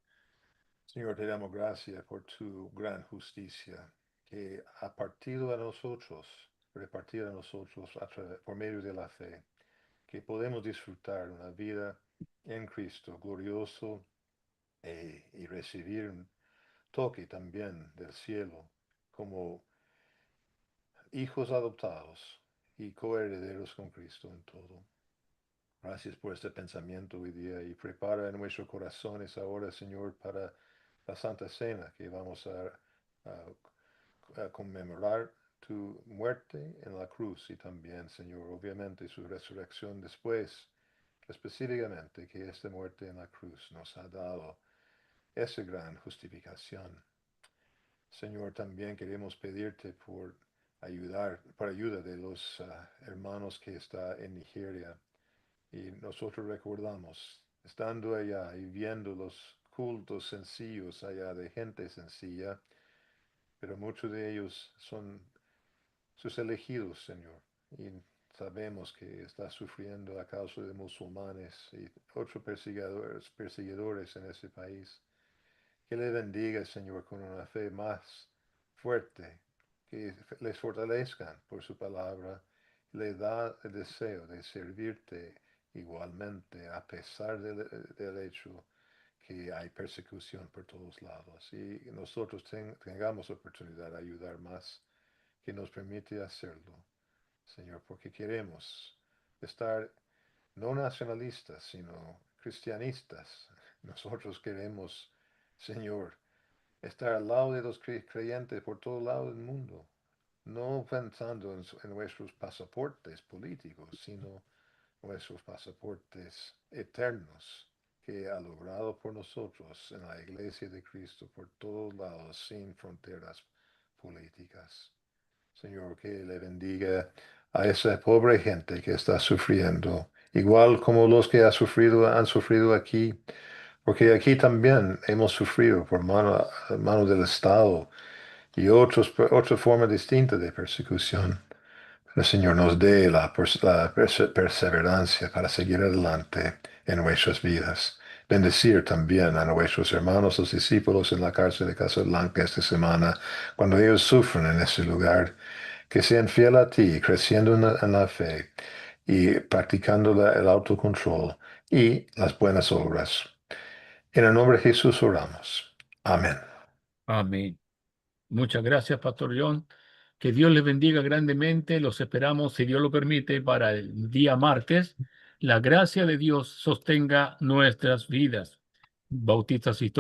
Señor, te damos gracias por tu gran justicia que ha partido a nosotros, repartido a nosotros por medio de la fe, que podemos disfrutar una vida en Cristo glorioso y recibir un toque también del cielo como hijos adoptados y coherederos con Cristo en todo. Gracias por este pensamiento hoy día y prepara en nuestros corazones ahora, Señor, para la Santa Cena que vamos a conmemorar tu muerte en la cruz y también, Señor, obviamente su resurrección después, específicamente que esta muerte en la cruz nos ha dado esa gran justificación. Señor, también queremos pedirte por ayuda de los hermanos que están en Nigeria. Y nosotros recordamos, estando allá y viendo los cultos sencillos allá de gente sencilla, pero muchos de ellos son sus elegidos, Señor. Y sabemos que está sufriendo a causa de musulmanes y otros perseguidores en ese país. Que le bendiga, Señor, con una fe más fuerte, que les fortalezcan por su palabra, le da el deseo de servirte igualmente, a pesar del hecho que hay persecución por todos lados. Y nosotros tengamos oportunidad de ayudar más, que nos permite hacerlo, Señor, porque queremos estar no nacionalistas, sino cristianistas. Nosotros queremos, Señor, estar al lado de los creyentes por todo lado del mundo, no pensando en nuestros pasaportes políticos, sino nuestros pasaportes eternos que ha logrado por nosotros en la iglesia de Cristo por todos lados, sin fronteras políticas. Señor, que le bendiga a esa pobre gente que está sufriendo, igual como los que han sufrido aquí, porque aquí también hemos sufrido por mano del Estado y otra forma distinta de persecución. El Señor nos dé la perseverancia para seguir adelante en nuestras vidas. Bendecir también a nuestros hermanos, los discípulos en la cárcel de Casablanca esta semana, cuando ellos sufren en ese lugar, que sean fieles a ti, creciendo en la fe y practicando el autocontrol y las buenas obras. En el nombre de Jesús oramos. Amén. Amén. Muchas gracias, Pastor John. Que Dios les bendiga grandemente. Los esperamos, si Dios lo permite, para el día martes. La gracia de Dios sostenga nuestras vidas. Bautistas Históricos.